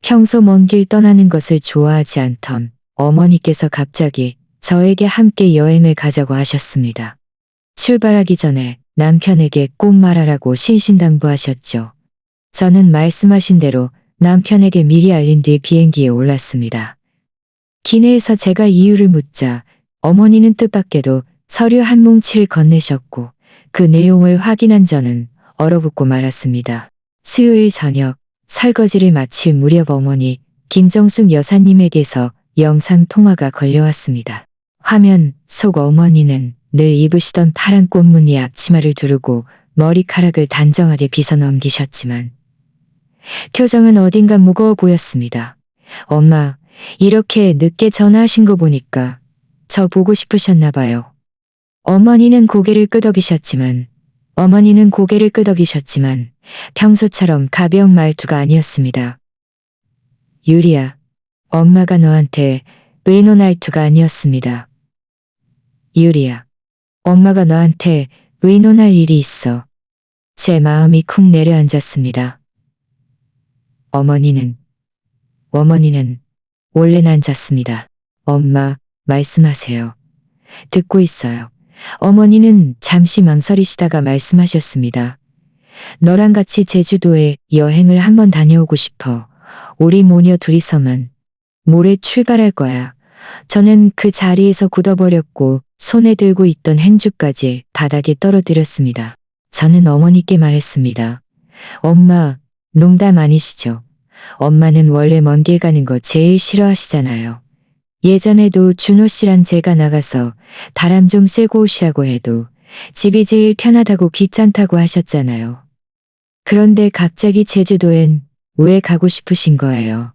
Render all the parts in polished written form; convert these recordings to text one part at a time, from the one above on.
평소 먼 길 떠나는 것을 좋아하지 않던 어머니께서 갑자기 저에게 함께 여행을 가자고 하셨습니다. 출발하기 전에 남편에게 꼭 말하라고 신신당부하셨죠. 저는 말씀하신 대로 남편에게 미리 알린 뒤 비행기에 올랐습니다. 기내에서 제가 이유를 묻자 어머니는 뜻밖에도 서류 한 뭉치를 건네셨고 그 내용을 확인한 저는 얼어붙고 말았습니다. 수요일 저녁 설거지를 마칠 무렵 어머니 김정숙 여사님에게서 영상통화가 걸려왔습니다. 화면 속 어머니는 늘 입으시던 파란 꽃무늬 앞치마를 두르고 머리카락을 단정하게 빗어 넘기셨지만 표정은 어딘가 무거워 보였습니다. 엄마, 이렇게 늦게 전화하신 거 보니까 저 보고 싶으셨나 봐요. 어머니는 고개를 끄덕이셨지만 평소처럼 가벼운 말투가 아니었습니다. 유리야, 엄마가 너한테 의논할 투가 아니었습니다. 유리야, 엄마가 너한테 의논할 일이 있어. 제 마음이 쿵 내려앉았습니다. 어머니는 올레 앉았습니다. 엄마, 말씀하세요. 듣고 있어요. 어머니는 잠시 망설이시다가 말씀하셨습니다. 너랑 같이 제주도에 여행을 한번 다녀오고 싶어. 우리 모녀 둘이서만. 모레 출발할 거야. 저는 그 자리에서 굳어버렸고 손에 들고 있던 행주까지 바닥에 떨어뜨렸습니다. 저는 어머니께 말했습니다. 엄마, 농담 아니시죠? 엄마는 원래 먼 길 가는 거 제일 싫어하시잖아요. 예전에도 준호 씨랑 제가 나가서 바람 좀 쐬고 오시라고 해도 집이 제일 편하다고 귀찮다고 하셨잖아요. 그런데 갑자기 제주도엔 왜 가고 싶으신 거예요?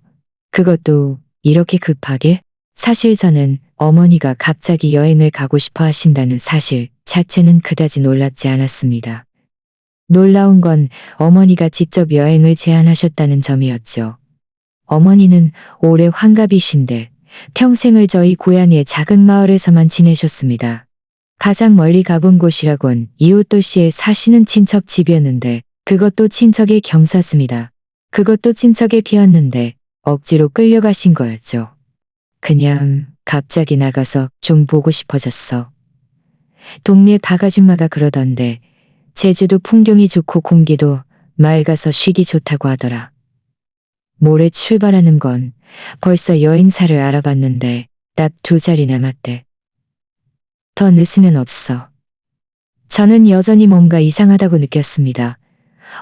그것도 이렇게 급하게? 사실 저는 어머니가 갑자기 여행을 가고 싶어 하신다는 사실 자체는 그다지 놀랍지 않았습니다. 놀라운 건 어머니가 직접 여행을 제안하셨다는 점이었죠. 어머니는 올해 환갑이신데 평생을 저희 고향의 작은 마을에서만 지내셨습니다. 가장 멀리 가본 곳이라곤 이웃 도시에 사시는 친척 집이었는데 그것도 친척의 경사스입니다. 그것도 친척의 비였는데 억지로 끌려가신 거였죠. 그냥 갑자기 나가서 좀 보고 싶어졌어. 동네 박아줌마가 그러던데 제주도 풍경이 좋고 공기도 맑아서 쉬기 좋다고 하더라. 모레 출발하는 건 벌써 여행사를 알아봤는데 딱 2자리 남았대. 더 늦으면 없어. 저는 여전히 뭔가 이상하다고 느꼈습니다.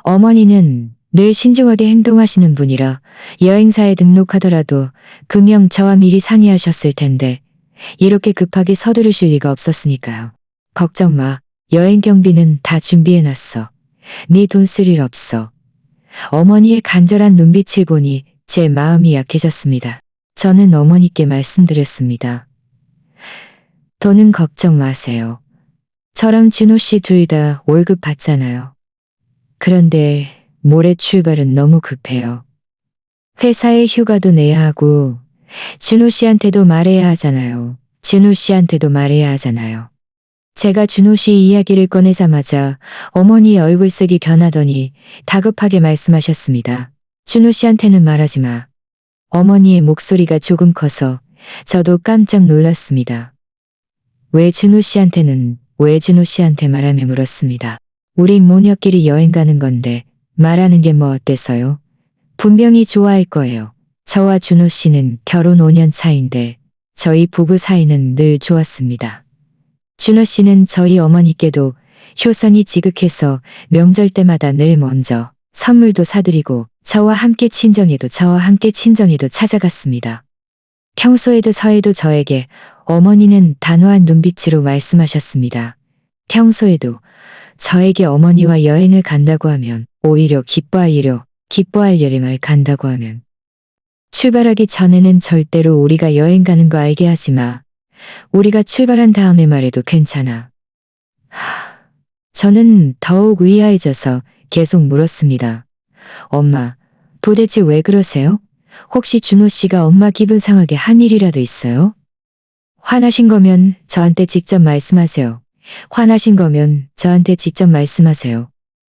어머니는 늘 신중하게 행동하시는 분이라 여행사에 등록하더라도 금명 저와 미리 상의하셨을 텐데 이렇게 급하게 서두르실 리가 없었으니까요. 걱정 마. 여행 경비는 다 준비해놨어. 네 돈 쓸 일 없어. 어머니의 간절한 눈빛을 보니 제 마음이 약해졌습니다. 저는 어머니께 말씀드렸습니다. 돈은 걱정 마세요. 저랑 준호 씨 둘 다 월급 받잖아요. 그런데 모레 출발은 너무 급해요. 회사에 휴가도 내야 하고 준호 씨한테도 말해야 하잖아요. 제가 준호 씨 이야기를 꺼내자마자 어머니의 얼굴색이 변하더니 다급하게 말씀하셨습니다. 준호 씨한테는 말하지 마. 어머니의 목소리가 조금 커서 저도 깜짝 놀랐습니다. 왜 준호 씨한테 말하며 물었습니다. 우리 모녀끼리 여행 가는 건데 말하는 게 뭐 어때서요? 분명히 좋아할 거예요. 저와 준호 씨는 결혼 5년 차인데 저희 부부 사이는 늘 좋았습니다. 준호 씨는 저희 어머니께도 효선이 지극해서 명절 때마다 늘 먼저 선물도 사드리고 저와 함께 친정에도 찾아갔습니다. 평소에도 저에게 어머니는 단호한 눈빛으로 말씀하셨습니다. 평소에도 저에게 어머니와 여행을 간다고 하면 오히려 기뻐할 일을 간다고 하면 출발하기 전에는 절대로 우리가 여행 가는 거 알게 하지 마. 우리가 출발한 다음에 말해도 괜찮아. 저는 더욱 의아해져서 계속 물었습니다. 엄마, 도대체 왜 그러세요? 혹시 준호 씨가 엄마 기분 상하게 한 일이라도 있어요? 화나신 거면 저한테 직접 말씀하세요.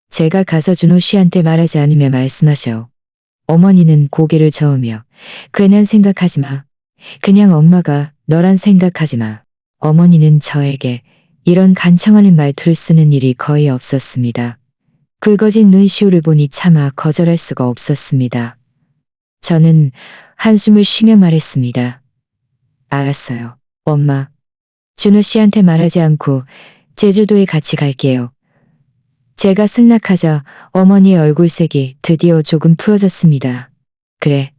제가 가서 준호 씨한테 말하지 않으면 말씀하셔요. 어머니는 고개를 저으며 괜한 생각하지 마. 그냥 엄마가 너란 생각하지 마. 어머니는 저에게 이런 간청하는 말투를 쓰는 일이 거의 없었습니다. 붉어진 눈시울을 보니 차마 거절할 수가 없었습니다. 저는 한숨을 쉬며 말했습니다. 알았어요, 엄마. 준호 씨한테 말하지 않고 제주도에 같이 갈게요. 제가 승낙하자 어머니의 얼굴색이 드디어 조금 풀어졌습니다. 그래.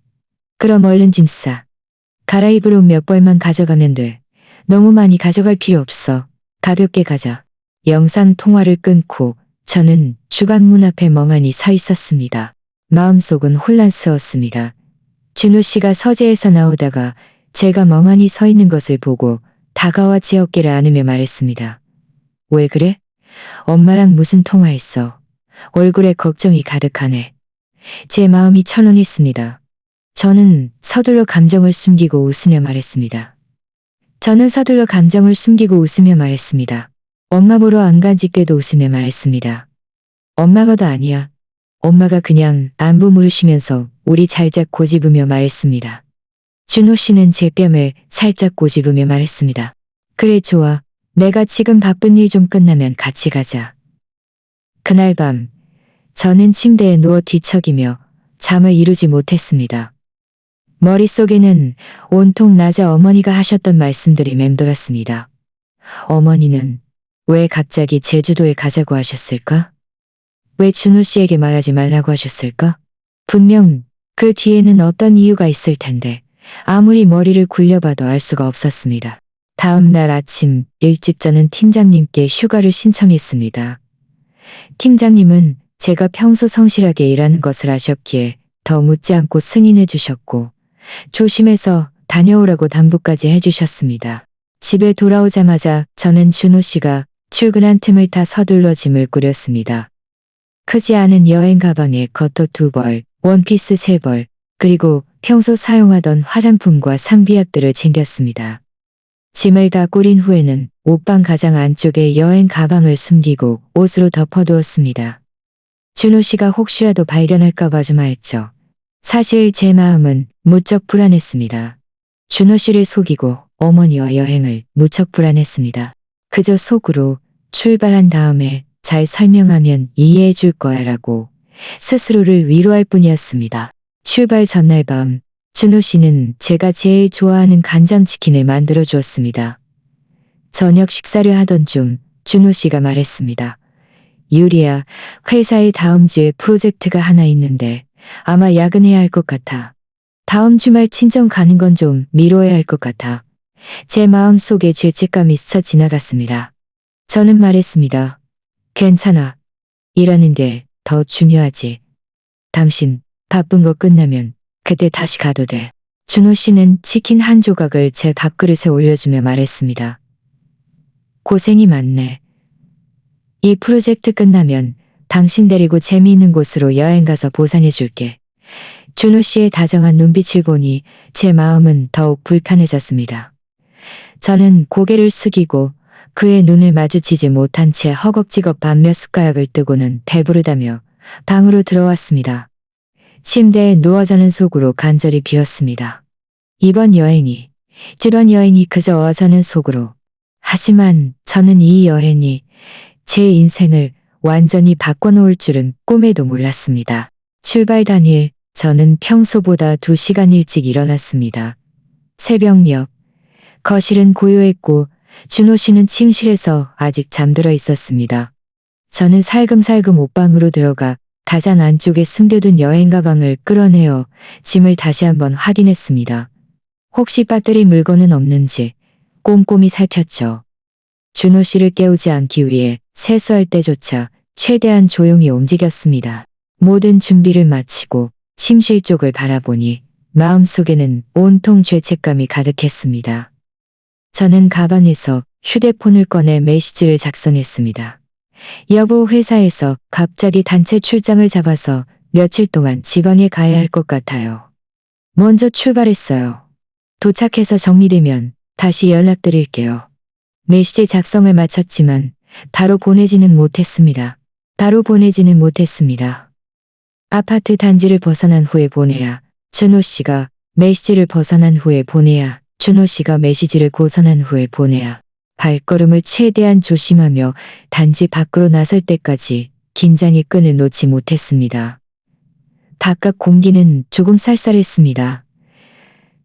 그럼 얼른 짐 싸. 갈아입을 옷 몇 벌만 가져가면 돼. 너무 많이 가져갈 필요 없어. 가볍게 가자. 영상 통화를 끊고 저는 주방문 앞에 멍하니 서 있었습니다. 마음속은 혼란스러웠습니다. 준호 씨가 서재에서 나오다가 제가 멍하니 서 있는 것을 보고 다가와 제 어깨를 안으며 말했습니다. 왜 그래? 엄마랑 무슨 통화했어? 얼굴에 걱정이 가득하네. 제 마음이 철렁했습니다. 저는 서둘러 감정을 숨기고 웃으며 말했습니다. 엄마 보러 안 간 지 꽤도 웃으며 말했습니다. 엄마가도 아니야. 엄마가 그냥 안부 물으시면서 우리 살짝 고집으며 말했습니다. 준호 씨는 제 뺨을 살짝 고집으며 말했습니다. 그래 좋아. 내가 지금 바쁜 일 좀 끝나면 같이 가자. 그날 밤 저는 침대에 누워 뒤척이며 잠을 이루지 못했습니다. 머릿속에는 온통 낮에 어머니가 하셨던 말씀들이 맴돌았습니다. 어머니는 왜 갑자기 제주도에 가자고 하셨을까? 왜 준호 씨에게 말하지 말라고 하셨을까? 분명 그 뒤에는 어떤 이유가 있을 텐데 아무리 머리를 굴려봐도 알 수가 없었습니다. 다음 날 아침 일찍 저는 팀장님께 휴가를 신청했습니다. 팀장님은 제가 평소 성실하게 일하는 것을 아셨기에 더 묻지 않고 승인해 주셨고 조심해서 다녀오라고 당부까지 해주셨습니다. 집에 돌아오자마자 저는 준호 씨가 출근한 틈을 타 서둘러 짐을 꾸렸습니다. 크지 않은 여행 가방에 겉옷 2벌, 원피스 3벌, 그리고 평소 사용하던 화장품과 상비약들을 챙겼습니다. 짐을 다 꾸린 후에는 옷방 가장 안쪽에 여행 가방을 숨기고 옷으로 덮어두었습니다. 준호 씨가 혹시라도 발견할까봐 조마했죠. 사실 제 마음은 무척 불안했습니다. 준호 씨를 속이고 어머니와 여행을 무척 불안했습니다. 그저 속으로 출발한 다음에 잘 설명하면 이해해 줄 거야 라고 스스로를 위로할 뿐이었습니다. 출발 전날 밤 준호 씨는 제가 제일 좋아하는 간장치킨을 만들어 주었습니다. 저녁 식사를 하던 중 준호 씨가 말했습니다. 유리야, 회사에 다음 주에 프로젝트가 하나 있는데 아마 야근해야 할 것 같아. 다음 주말 친정 가는 건 좀 미뤄야 할 것 같아. 제 마음속에 죄책감이 스쳐 지나갔습니다. 저는 말했습니다. 괜찮아. 일하는 게 더 중요하지. 당신 바쁜 거 끝나면 그때 다시 가도 돼. 준호 씨는 치킨 한 조각을 제 밥그릇에 올려주며 말했습니다. 고생이 많네. 이 프로젝트 끝나면 당신 데리고 재미있는 곳으로 여행 가서 보상해 줄게. 준호 씨의 다정한 눈빛을 보니 제 마음은 더욱 불편해졌습니다. 저는 고개를 숙이고 그의 눈을 마주치지 못한 채 허겁지겁 밥 몇 숟가락을 뜨고는 배부르다며 방으로 들어왔습니다. 침대에 누워 자는 속으로 간절히 비웠습니다. 이번 여행이 그저 어자는 속으로. 하지만 저는 이 여행이 제 인생을 완전히 바꿔놓을 줄은 꿈에도 몰랐습니다. 출발 당일 저는 평소보다 2시간 일찍 일어났습니다. 새벽녘 거실은 고요했고 준호 씨는 침실에서 아직 잠들어 있었습니다. 저는 살금살금 옷방으로 들어가 가장 안쪽에 숨겨둔 여행 가방을 끌어내어 짐을 다시 한번 확인했습니다. 혹시 빠뜨릴 물건은 없는지 꼼꼼히 살폈죠. 준호 씨를 깨우지 않기 위해 세수할 때조차 최대한 조용히 움직였습니다. 모든 준비를 마치고 침실 쪽을 바라보니 마음속에는 온통 죄책감이 가득했습니다. 저는 가방에서 휴대폰을 꺼내 메시지를 작성했습니다. 여보, 회사에서 갑자기 단체 출장을 잡아서 며칠 동안 지방에 가야 할 것 같아요. 먼저 출발했어요. 도착해서 정리되면 다시 연락드릴게요. 메시지 작성을 마쳤지만 바로 보내지는 못했습니다. 아파트 단지를 벗어난 후에 보내야 준호 씨가 메시지를 벗어난 후에 보내야 준호 씨가 메시지를 벗어난 후에 보내야 발걸음을 최대한 조심하며 단지 밖으로 나설 때까지 긴장의 끈을 놓지 못했습니다. 바깥 공기는 조금 쌀쌀했습니다.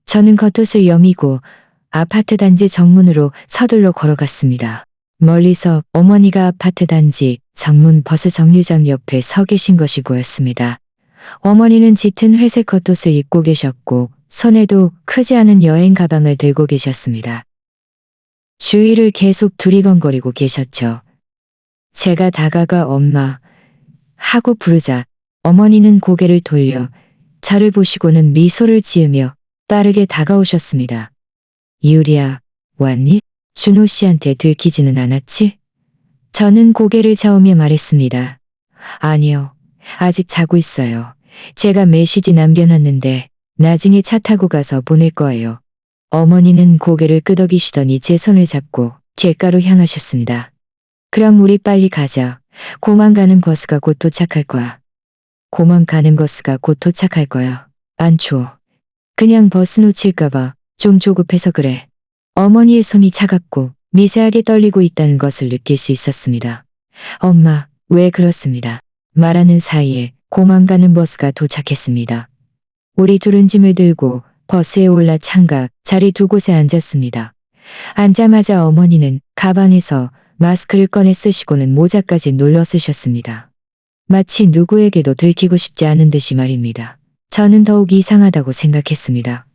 저는 겉옷을 여미고 아파트 단지 정문으로 서둘러 걸어갔습니다. 멀리서 어머니가 아파트 단지 정문 버스 정류장 옆에 서 계신 것이 보였습니다. 어머니는 짙은 회색 겉옷을 입고 계셨고 손에도 크지 않은 여행 가방을 들고 계셨습니다. 주위를 계속 두리번거리고 계셨죠. 제가 다가가 엄마 하고 부르자 어머니는 고개를 돌려 저를 보시고는 미소를 지으며 빠르게 다가오셨습니다. 유리야, 왔니? 준호 씨한테 들키지는 않았지? 저는 고개를 저으며 말했습니다. 아니요, 아직 자고 있어요. 제가 메시지 남겨놨는데 나중에 차 타고 가서 보낼 거예요. 어머니는 고개를 끄덕이시더니 제 손을 잡고 길가로 향하셨습니다. 그럼 우리 빨리 가자. 공항 가는 버스가 곧 도착할 거야. 공항 가는 버스가 곧 도착할 거야. 안 추워. 그냥 버스 놓칠까봐 좀 조급해서 그래. 어머니의 손이 차갑고 미세하게 떨리고 있다는 것을 느낄 수 있었습니다. 엄마, 왜 그렇습니다. 말하는 사이에 공항 가는 버스가 도착했습니다. 우리 둘은 짐을 들고 버스에 올라 창가 자리 두 곳에 앉았습니다. 앉자마자 어머니는 가방에서 마스크를 꺼내 쓰시고는 모자까지 눌러 쓰셨습니다. 마치 누구에게도 들키고 싶지 않은 듯이 말입니다. 저는 더욱 이상하다고 생각했습니다.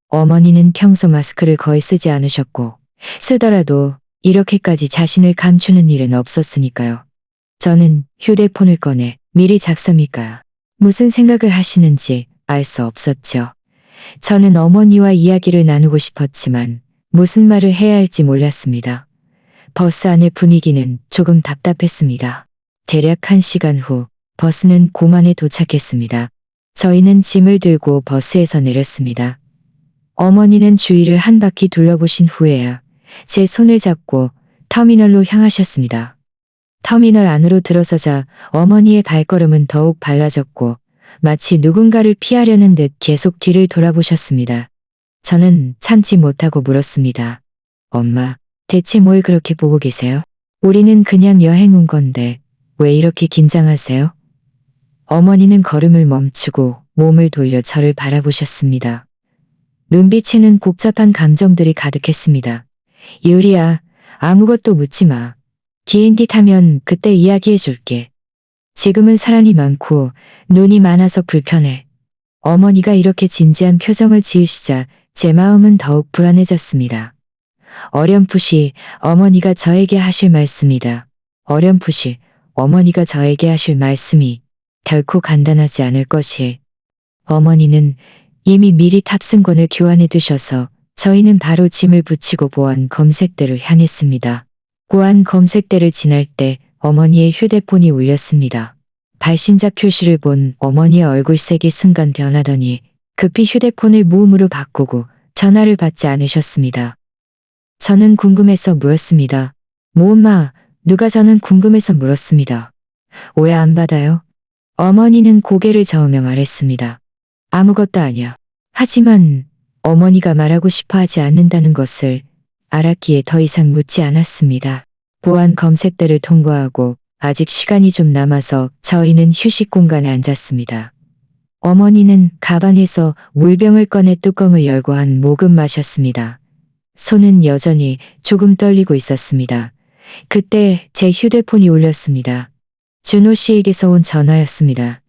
어머니는 평소 마스크를 거의 쓰지 않으셨고 쓰더라도 이렇게까지 자신을 감추는 일은 없었으니까요. 저는 휴대폰을 꺼내 미리 작성일까 무슨 생각을 하시는지 알 수 없었죠. 저는 어머니와 이야기를 나누고 싶었지만 무슨 말을 해야 할지 몰랐습니다. 버스 안의 분위기는 조금 답답했습니다. 대략 1시간 후 버스는 공항에 도착했습니다. 저희는 짐을 들고 버스에서 내렸습니다. 어머니는 주위를 한 바퀴 둘러보신 후에야 제 손을 잡고 터미널로 향하셨습니다. 터미널 안으로 들어서자 어머니의 발걸음은 더욱 발라졌고 마치 누군가를 피하려는 듯 계속 뒤를 돌아보셨습니다. 저는 참지 못하고 물었습니다. 엄마, 대체 뭘 그렇게 보고 계세요? 우리는 그냥 여행 온 건데 왜 이렇게 긴장하세요? 어머니는 걸음을 멈추고 몸을 돌려 저를 바라보셨습니다. 눈빛에는 복잡한 감정들이 가득했습니다. 유리야, 아무것도 묻지 마. 비행기 타면 그때 이야기해 줄게. 지금은 사람이 많고 눈이 많아서 불편해. 어머니가 이렇게 진지한 표정을 지으시자 제 마음은 더욱 불안해졌습니다. 어렴풋이 어머니가 저에게 하실 말씀이다. 어렴풋이 어머니가 저에게 하실 말씀이 결코 간단하지 않을 것이. 어머니는 이미 미리 탑승권을 교환해 두셔서 저희는 바로 짐을 붙이고 보안 검색대를 향했습니다. 보안 검색대를 지날 때 어머니의 휴대폰이 울렸습니다. 발신자 표시를 본 어머니의 얼굴색이 순간 변하더니 급히 휴대폰을 무음으로 바꾸고 전화를 받지 않으셨습니다. 저는 궁금해서 물었습니다. 엄마, 누가 저는 궁금해서 물었습니다. 왜 안 받아요? 어머니는 고개를 저으며 말했습니다. 아무것도 아니야. 하지만 어머니가 말하고 싶어 하지 않는다는 것을 알았기에 더 이상 묻지 않았습니다. 보안 검색대를 통과하고 아직 시간이 좀 남아서 저희는 휴식 공간에 앉았습니다. 어머니는 가방에서 물병을 꺼내 뚜껑을 열고 한 모금 마셨습니다. 손은 여전히 조금 떨리고 있었습니다. 그때 제 휴대폰이 울렸습니다. 준호 씨에게서 온 전화였습니다.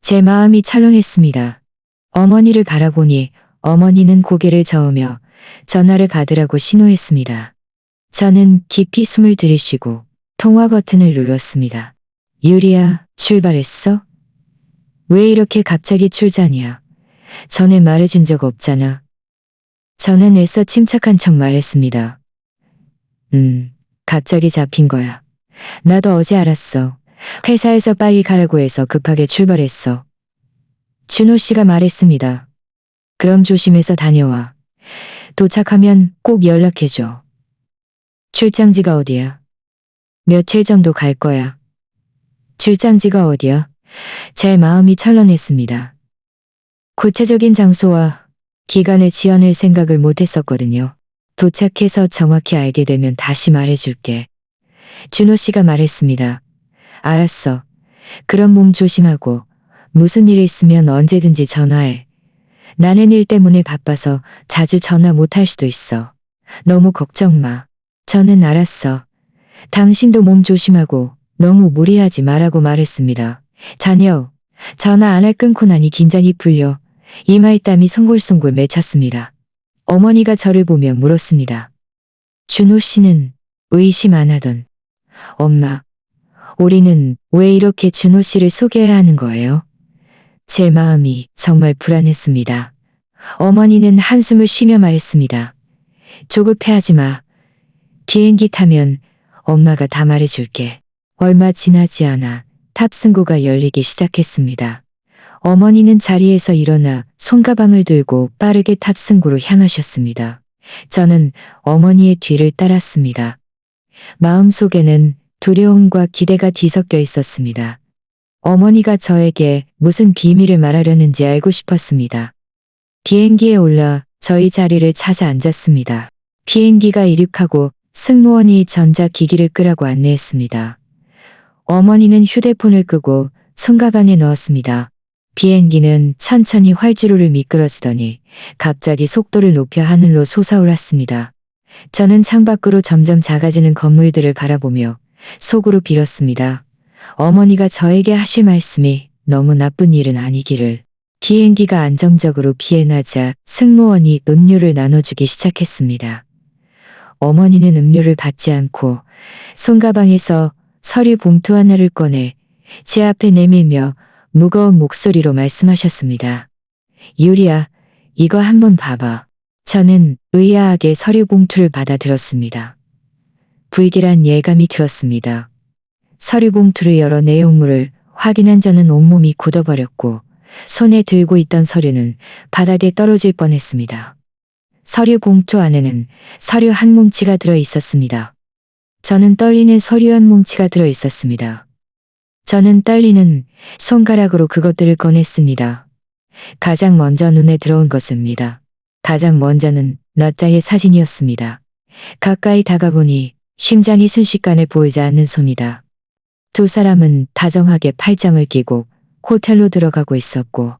제 마음이 철렁했습니다. 어머니를 바라보니 어머니는 고개를 저으며 전화를 받으라고 신호했습니다. 저는 깊이 숨을 들이쉬고 통화 버튼을 눌렀습니다. 유리야, 출발했어? 왜 이렇게 갑자기 출장이야? 전에 말해준 적 없잖아. 저는 애써 침착한 척 말했습니다. 갑자기 잡힌 거야. 나도 어제 알았어. 회사에서 빨리 가라고 해서 급하게 출발했어. 준호 씨가 말했습니다. 그럼 조심해서 다녀와. 도착하면 꼭 연락해줘. 출장지가 어디야? 며칠 정도 갈 거야. 출장지가 어디야? 제 마음이 철렁했습니다. 구체적인 장소와 기간을 지어낼 생각을 못했었거든요. 도착해서 정확히 알게 되면 다시 말해줄게. 준호 씨가 말했습니다. 알았어. 그럼 몸 조심하고 무슨 일 있으면 언제든지 전화해. 나는 일 때문에 바빠서 자주 전화 못할 수도 있어. 너무 걱정 마. 저는 알았어. 당신도 몸 조심하고 너무 무리하지 말라고 말했습니다. 자녀, 전화 안 할 끊고 나니 긴장이 풀려 이마에 땀이 송골송골 맺혔습니다. 어머니가 저를 보며 물었습니다. 준호 씨는 의심 안 하던. 엄마, 우리는 왜 이렇게 준호 씨를 소개해야 하는 거예요? 제 마음이 정말 불안했습니다. 어머니는 한숨을 쉬며 말했습니다. 조급해하지 마. 비행기 타면 엄마가 다 말해줄게. 얼마 지나지 않아 탑승구가 열리기 시작했습니다. 어머니는 자리에서 일어나 손가방을 들고 빠르게 탑승구로 향하셨습니다. 저는 어머니의 뒤를 따랐습니다. 마음속에는 두려움과 기대가 뒤섞여 있었습니다. 어머니가 저에게 무슨 비밀을 말하려는지 알고 싶었습니다. 비행기에 올라 저희 자리를 찾아 앉았습니다. 비행기가 이륙하고 승무원이 전자기기를 끄라고 안내했습니다. 어머니는 휴대폰을 끄고 손가방에 넣었습니다. 비행기는 천천히 활주로를 미끄러지더니 갑자기 속도를 높여 하늘로 솟아올랐습니다. 저는 창밖으로 점점 작아지는 건물들을 바라보며 속으로 빌었습니다. 어머니가 저에게 하실 말씀이 너무 나쁜 일은 아니기를. 비행기가 안정적으로 비행하자 승무원이 음료를 나눠주기 시작했습니다. 어머니는 음료를 받지 않고 손가방에서 서류 봉투 하나를 꺼내 제 앞에 내밀며 무거운 목소리로 말씀하셨습니다. 유리야, 이거 한번 봐봐. 저는 의아하게 서류 봉투를 받아들었습니다. 불길한 예감이 들었습니다. 서류 봉투를 열어 내용물을 확인한 저는 온몸이 굳어버렸고 손에 들고 있던 서류는 바닥에 떨어질 뻔했습니다. 서류 봉투 안에는 서류 한 뭉치가 들어 있었습니다. 저는 떨리는 서류 한 뭉치가 들어 있었습니다. 저는 떨리는 손가락으로 그것들을 꺼냈습니다. 가장 먼저 눈에 들어온 것입니다. 가장 먼저는 낯자의 사진이었습니다. 가까이 다가보니 심장이 순식간에 보이지 않는 손이다. 두 사람은 다정하게 팔짱을 끼고 호텔로 들어가고 있었고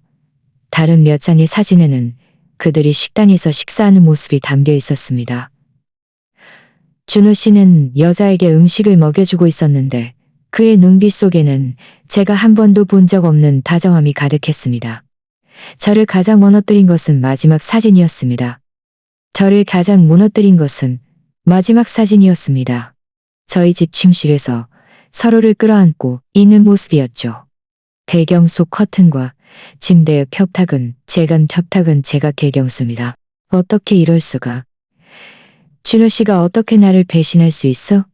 다른 몇 장의 사진에는 그들이 식당에서 식사하는 모습이 담겨 있었습니다. 준호 씨는 여자에게 음식을 먹여주고 있었는데 그의 눈빛 속에는 제가 한 번도 본 적 없는 다정함이 가득했습니다. 저를 가장 무너뜨린 것은 마지막 사진이었습니다. 저를 가장 무너뜨린 것은 마지막 사진이었습니다. 저희 집 침실에서 서로를 끌어안고 있는 모습이었죠. 배경 속 커튼과 침대의 협탁은 제가 개경수입니다. 어떻게 이럴 수가. 준호 씨가 어떻게 나를 배신할 수 있어?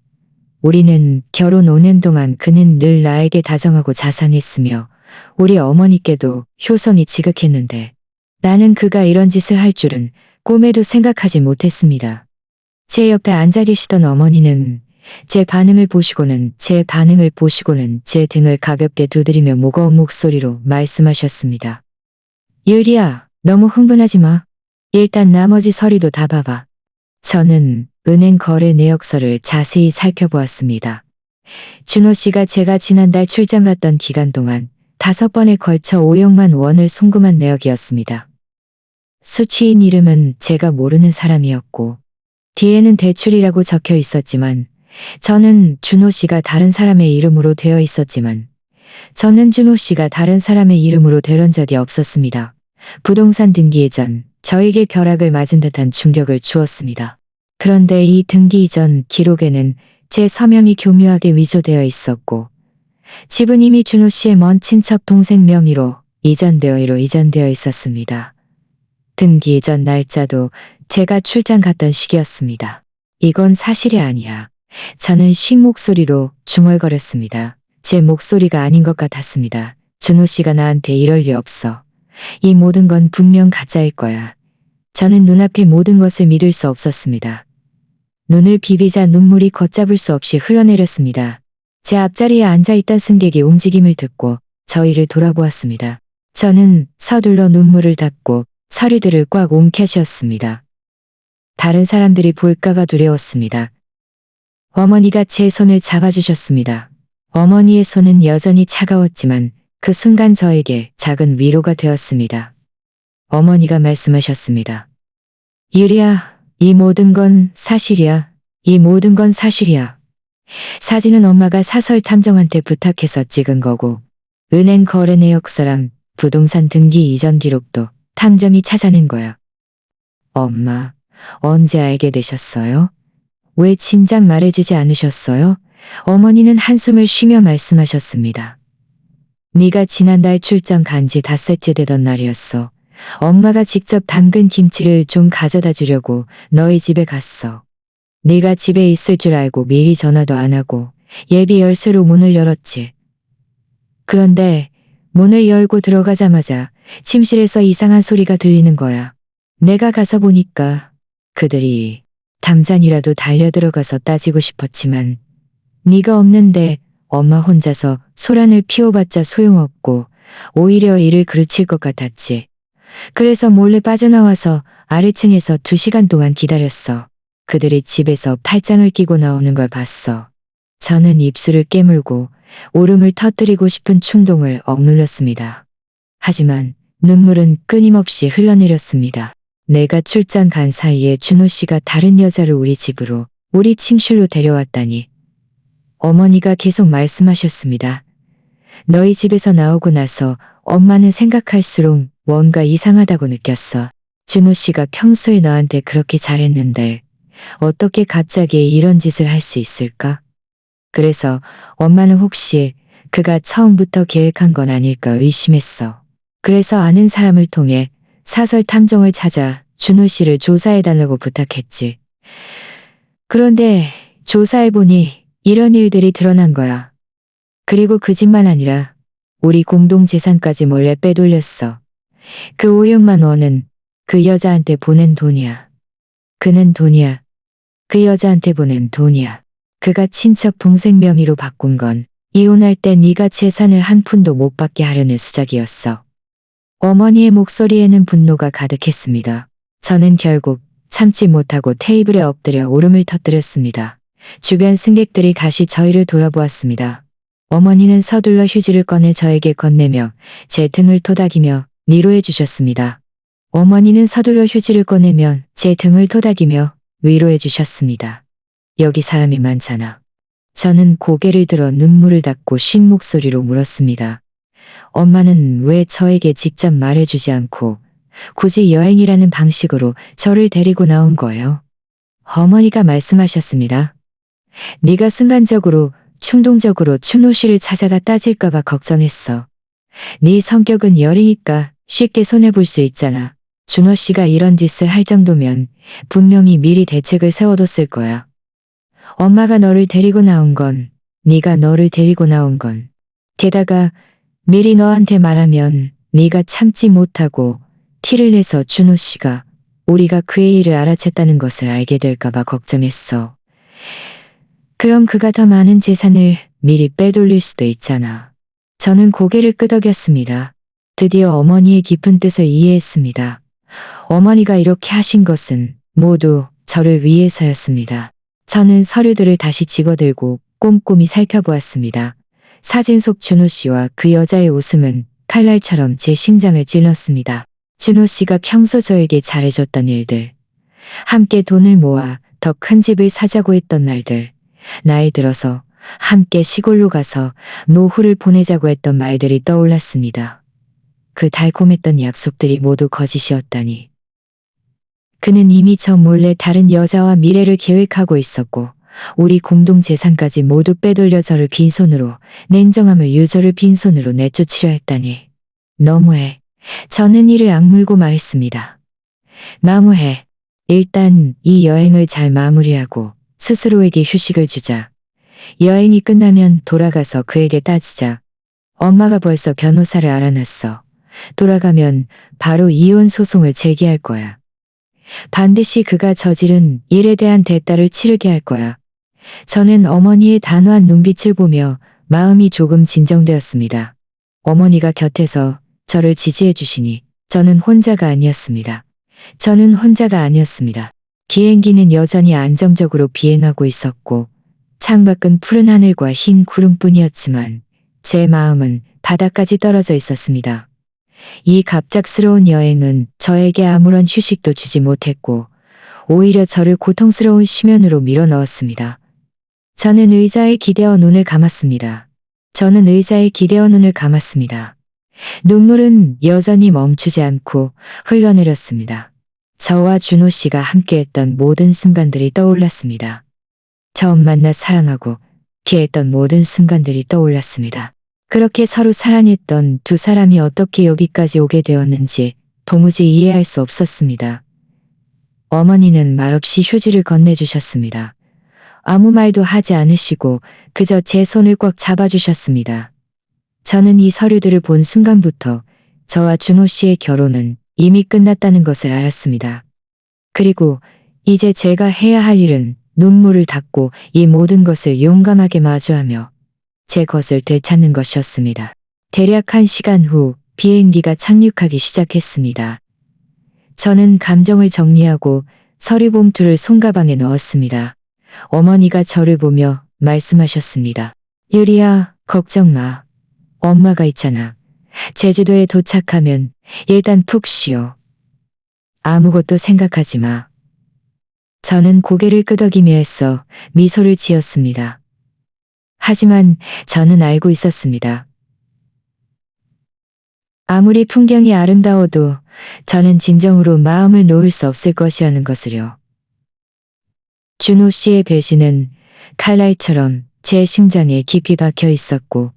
우리는 결혼 5년 동안 그는 늘 나에게 다정하고 자상했으며 우리 어머니께도 효성이 지극했는데 나는 그가 이런 짓을 할 줄은 꿈에도 생각하지 못했습니다. 제 옆에 앉아 계시던 어머니는 제 반응을 보시고는 제 등을 가볍게 두드리며 무거운 목소리로 말씀하셨습니다. 유리야, 너무 흥분하지 마. 일단 나머지 서류도 다 봐봐. 저는 은행 거래 내역서를 자세히 살펴보았습니다. 준호 씨가 제가 지난달 출장 갔던 기간 동안 5번에 걸쳐 5억만 원을 송금한 내역이었습니다. 수취인 이름은 제가 모르는 사람이었고 뒤에는 대출이라고 적혀 있었지만 저는 준호 씨가 다른 사람의 이름으로 되어 있었지만 저는 준호 씨가 다른 사람의 이름으로 되던 적이 없었습니다. 부동산 등기 이전 저에게 벼락을 맞은 듯한 충격을 주었습니다. 그런데 이 등기 이전 기록에는 제 서명이 교묘하게 위조되어 있었고 집은 이미 준호 씨의 먼 친척 동생 명의로 이전되어 있었습니다. 등기 이전 날짜도 제가 출장 갔던 시기였습니다. 이건 사실이 아니야. 저는 쉰 목소리로 중얼거렸습니다. 제 목소리가 아닌 것 같았습니다. 준호 씨가 나한테 이럴 리 없어. 이 모든 건 분명 가짜일 거야. 저는 눈앞의 모든 것을 믿을 수 없었습니다. 눈을 비비자 눈물이 걷잡을 수 없이 흘러내렸습니다. 제 앞자리에 앉아있던 승객이 움직임을 듣고 저희를 돌아보았습니다. 저는 서둘러 눈물을 닦고 서류들을 꽉 움켜쥐었습니다. 다른 사람들이 볼까가 두려웠습니다. 어머니가 제 손을 잡아주셨습니다. 어머니의 손은 여전히 차가웠지만 그 순간 저에게 작은 위로가 되었습니다. 어머니가 말씀하셨습니다. 유리야, 이 모든 건 사실이야. 이 모든 건 사실이야. 사진은 엄마가 사설 탐정한테 부탁해서 찍은 거고, 은행 거래 내역서랑 부동산 등기 이전 기록도 탐정이 찾아낸 거야. 엄마, 언제 알게 되셨어요? 왜 진작 말해주지 않으셨어요? 어머니는 한숨을 쉬며 말씀하셨습니다. 네가 지난달 출장 간지 닷새째 되던 날이었어. 엄마가 직접 담근 김치를 좀 가져다 주려고 너희 집에 갔어. 네가 집에 있을 줄 알고 미리 전화도 안 하고 예비 열쇠로 문을 열었지. 그런데 문을 열고 들어가자마자 침실에서 이상한 소리가 들리는 거야. 내가 가서 보니까 그들이 당장이라도 달려들어가서 따지고 싶었지만 네가 없는데 엄마 혼자서 소란을 피워봤자 소용없고 오히려 일을 그르칠 것 같았지. 그래서 몰래 빠져나와서 아래층에서 2시간 동안 기다렸어. 그들이 집에서 팔짱을 끼고 나오는 걸 봤어. 저는 입술을 깨물고 울음을 터뜨리고 싶은 충동을 억눌렀습니다. 하지만 눈물은 끊임없이 흘러내렸습니다. 내가 출장 간 사이에 준호 씨가 다른 여자를 우리 집으로, 우리 침실로 데려왔다니. 어머니가 계속 말씀하셨습니다. 너희 집에서 나오고 나서 엄마는 생각할수록 뭔가 이상하다고 느꼈어. 준호 씨가 평소에 너한테 그렇게 잘했는데 어떻게 갑자기 이런 짓을 할 수 있을까? 그래서 엄마는 혹시 그가 처음부터 계획한 건 아닐까 의심했어. 그래서 아는 사람을 통해 사설 탐정을 찾아 준호 씨를 조사해달라고 부탁했지. 그런데 조사해보니 이런 일들이 드러난 거야. 그리고 그 집만 아니라 우리 공동 재산까지 몰래 빼돌렸어. 그 500만 원은 그 여자한테 보낸 돈이야. 그는 돈이야. 그 여자한테 보낸 돈이야. 그가 친척 동생 명의로 바꾼 건 이혼할 때 네가 재산을 한 푼도 못 받게 하려는 수작이었어. 어머니의 목소리에는 분노가 가득했습니다. 저는 결국 참지 못하고 테이블에 엎드려 울음을 터뜨렸습니다. 주변 승객들이 다시 저희를 돌아보았습니다. 어머니는 서둘러 휴지를 꺼내 저에게 건네며 제 등을 토닥이며 위로해 주셨습니다. 어머니는 서둘러 휴지를 꺼내며 제 등을 토닥이며 위로해 주셨습니다. 여기 사람이 많잖아. 저는 고개를 들어 눈물을 닦고 쉰 목소리로 물었습니다. 엄마는 왜 저에게 직접 말해주지 않고 굳이 여행이라는 방식으로 저를 데리고 나온 거예요? 어머니가 말씀하셨습니다. 네가 순간적으로 충동적으로 준호 씨를 찾아가 따질까봐 걱정했어. 네 성격은 여리니까 쉽게 손해볼 수 있잖아. 준호 씨가 이런 짓을 할 정도면 분명히 미리 대책을 세워뒀을 거야. 엄마가 너를 데리고 나온 건, 네가 너를 데리고 나온 건, 게다가 미리 너한테 말하면 네가 참지 못하고 티를 내서 준호 씨가 우리가 그의 일을 알아챘다는 것을 알게 될까봐 걱정했어. 그럼 그가 더 많은 재산을 미리 빼돌릴 수도 있잖아. 저는 고개를 끄덕였습니다. 드디어 어머니의 깊은 뜻을 이해했습니다. 어머니가 이렇게 하신 것은 모두 저를 위해서였습니다. 저는 서류들을 다시 집어들고 꼼꼼히 살펴보았습니다. 사진 속 준호 씨와 그 여자의 웃음은 칼날처럼 제 심장을 찔렀습니다. 준호 씨가 평소 저에게 잘해줬던 일들, 함께 돈을 모아 더 큰 집을 사자고 했던 날들, 나이 들어서 함께 시골로 가서 노후를 보내자고 했던 말들이 떠올랐습니다. 그 달콤했던 약속들이 모두 거짓이었다니. 그는 이미 저 몰래 다른 여자와 미래를 계획하고 있었고 우리 공동 재산까지 모두 빼돌려 저를 빈손으로, 냉정함을 유저를 빈손으로 내쫓으려 했다니. 너무해. 저는 이를 악물고 말했습니다. 너무해. 일단 이 여행을 잘 마무리하고 스스로에게 휴식을 주자. 여행이 끝나면 돌아가서 그에게 따지자. 엄마가 벌써 변호사를 알아놨어. 돌아가면 바로 이혼 소송을 제기할 거야. 반드시 그가 저지른 일에 대한 대가를 치르게 할 거야. 저는 어머니의 단호한 눈빛을 보며 마음이 조금 진정되었습니다. 어머니가 곁에서 저를 지지해 주시니 저는 혼자가 아니었습니다. 저는 혼자가 아니었습니다. 비행기는 여전히 안정적으로 비행하고 있었고 창밖은 푸른 하늘과 흰 구름뿐이었지만 제 마음은 바다까지 떨어져 있었습니다. 이 갑작스러운 여행은 저에게 아무런 휴식도 주지 못했고 오히려 저를 고통스러운 심연으로 밀어넣었습니다. 저는 의자에 기대어 눈을 감았습니다. 저는 의자에 기대어 눈을 감았습니다. 눈물은 여전히 멈추지 않고 흘러내렸습니다. 저와 준호 씨가 함께했던 모든 순간들이 떠올랐습니다. 처음 만나 사랑하고 기했던 모든 순간들이 떠올랐습니다. 그렇게 서로 사랑했던 두 사람이 어떻게 여기까지 오게 되었는지 도무지 이해할 수 없었습니다. 어머니는 말없이 휴지를 건네주셨습니다. 아무 말도 하지 않으시고 그저 제 손을 꽉 잡아주셨습니다. 저는 이 서류들을 본 순간부터 저와 준호 씨의 결혼은 이미 끝났다는 것을 알았습니다. 그리고 이제 제가 해야 할 일은 눈물을 닦고 이 모든 것을 용감하게 마주하며 제 것을 되찾는 것이었습니다. 대략 1시간 후 비행기가 착륙하기 시작했습니다. 저는 감정을 정리하고 서류 봉투를 손가방에 넣었습니다. 어머니가 저를 보며 말씀하셨습니다. 유리야, 걱정 마. 엄마가 있잖아. 제주도에 도착하면 일단 푹 쉬어. 아무것도 생각하지 마. 저는 고개를 끄덕이며 애써 미소를 지었습니다. 하지만 저는 알고 있었습니다. 아무리 풍경이 아름다워도 저는 진정으로 마음을 놓을 수 없을 것이라는 것을요. 준호 씨의 배신은 칼날처럼 제 심장에 깊이 박혀 있었고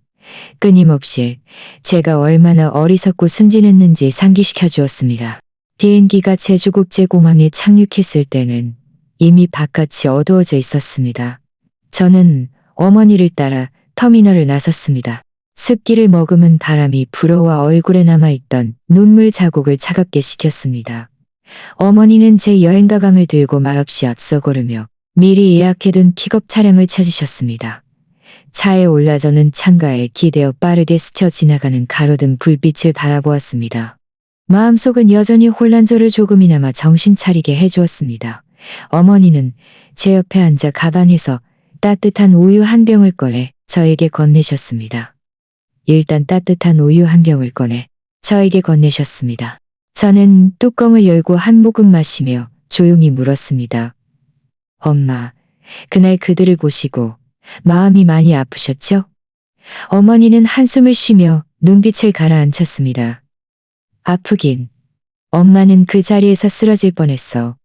끊임없이 제가 얼마나 어리석고 순진했는지 상기시켜 주었습니다. 비행기가 제주국제공항에 착륙했을 때는 이미 바깥이 어두워져 있었습니다. 저는 어머니를 따라 터미널을 나섰습니다. 습기를 머금은 바람이 불어와 얼굴에 남아있던 눈물 자국을 차갑게 식혔습니다. 어머니는 제 여행 가방을 들고 말없이 앞서 걸으며 미리 예약해둔 픽업 차량을 찾으셨습니다. 차에 올라 저는 창가에 기대어 빠르게 스쳐 지나가는 가로등 불빛을 바라보았습니다. 마음속은 여전히 혼란저를 조금이나마 정신 차리게 해주었습니다. 어머니는 제 옆에 앉아 가방에서 따뜻한 우유 한 병을 꺼내 저에게 건네셨습니다. 일단 따뜻한 우유 한 병을 꺼내 저에게 건네셨습니다. 저는 뚜껑을 열고 한 모금 마시며 조용히 물었습니다. 엄마, 그날 그들을 보시고 마음이 많이 아프셨죠? 어머니는 한숨을 쉬며 눈빛을 가라앉혔습니다. 아프긴. 엄마는 그 자리에서 쓰러질 뻔했어.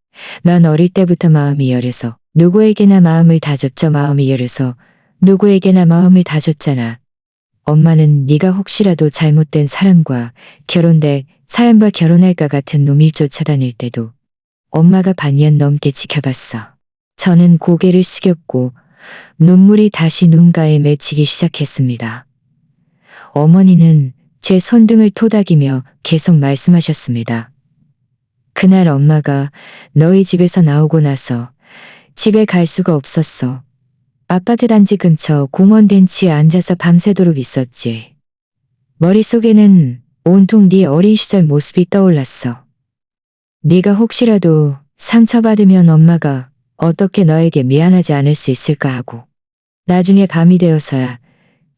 난 어릴 때부터 마음이 열해서 누구에게나 마음을 다줬죠. 마음이 열해서 누구에게나 마음을 다줬잖아. 엄마는 네가 혹시라도 잘못된 사람과 결혼할까 같은 놈을 쫓아다닐 때도 엄마가 반년 넘게 지켜봤어. 저는 고개를 숙였고 눈물이 다시 눈가에 맺히기 시작했습니다. 어머니는 제 손등을 토닥이며 계속 말씀하셨습니다. 그날 엄마가 너희 집에서 나오고 나서 집에 갈 수가 없었어. 아파트 단지 근처 공원 벤치에 앉아서 밤새도록 있었지. 머릿속에는 온통 네 어린 시절 모습이 떠올랐어. 네가 혹시라도 상처받으면 엄마가 어떻게 너에게 미안하지 않을 수 있을까 하고 나중에 밤이 되어서야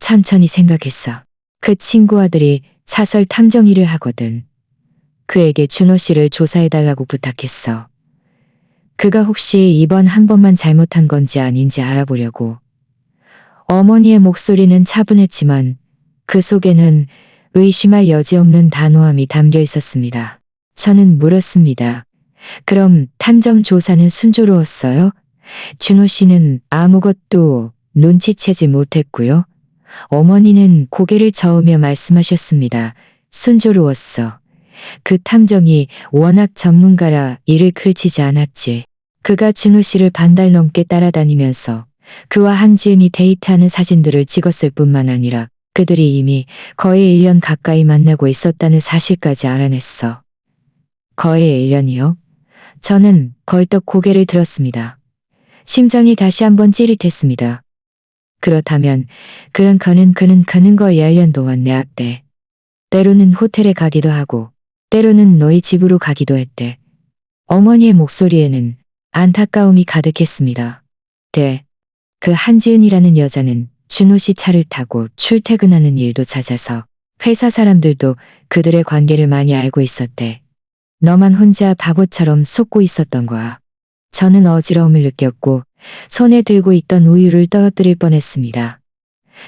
천천히 생각했어. 그 친구 아들이 사설 탐정 일을 하거든. 그에게 준호 씨를 조사해달라고 부탁했어. 그가 혹시 이번 한 번만 잘못한 건지 아닌지 알아보려고. 어머니의 목소리는 차분했지만 그 속에는 의심할 여지 없는 단호함이 담겨 있었습니다. 저는 물었습니다. 그럼 탐정 조사는 순조로웠어요? 준호 씨는 아무것도 눈치채지 못했고요. 어머니는 고개를 저으며 말씀하셨습니다. 순조로웠어. 그 탐정이 워낙 전문가라 일을 그치지 않았지. 그가 준호 씨를 반달 넘게 따라다니면서 그와 한지은이 데이트하는 사진들을 찍었을 뿐만 아니라 그들이 이미 거의 1년 가까이 만나고 있었다는 사실까지 알아냈어. 거의 1년이요? 저는 벌떡 고개를 들었습니다. 심장이 다시 한번 찌릿했습니다. 그렇다면 그는 거의 1년 동안 내 앞에 때로는 호텔에 가기도 하고 때로는 너희 집으로 가기도 했대. 어머니의 목소리에는 안타까움이 가득했습니다. 그 한지은이라는 여자는 준호 씨 차를 타고 출퇴근하는 일도 잦아서 회사 사람들도 그들의 관계를 많이 알고 있었대. 너만 혼자 바보처럼 속고 있었던 거야. 저는 어지러움을 느꼈고 손에 들고 있던 우유를 떨어뜨릴 뻔했습니다.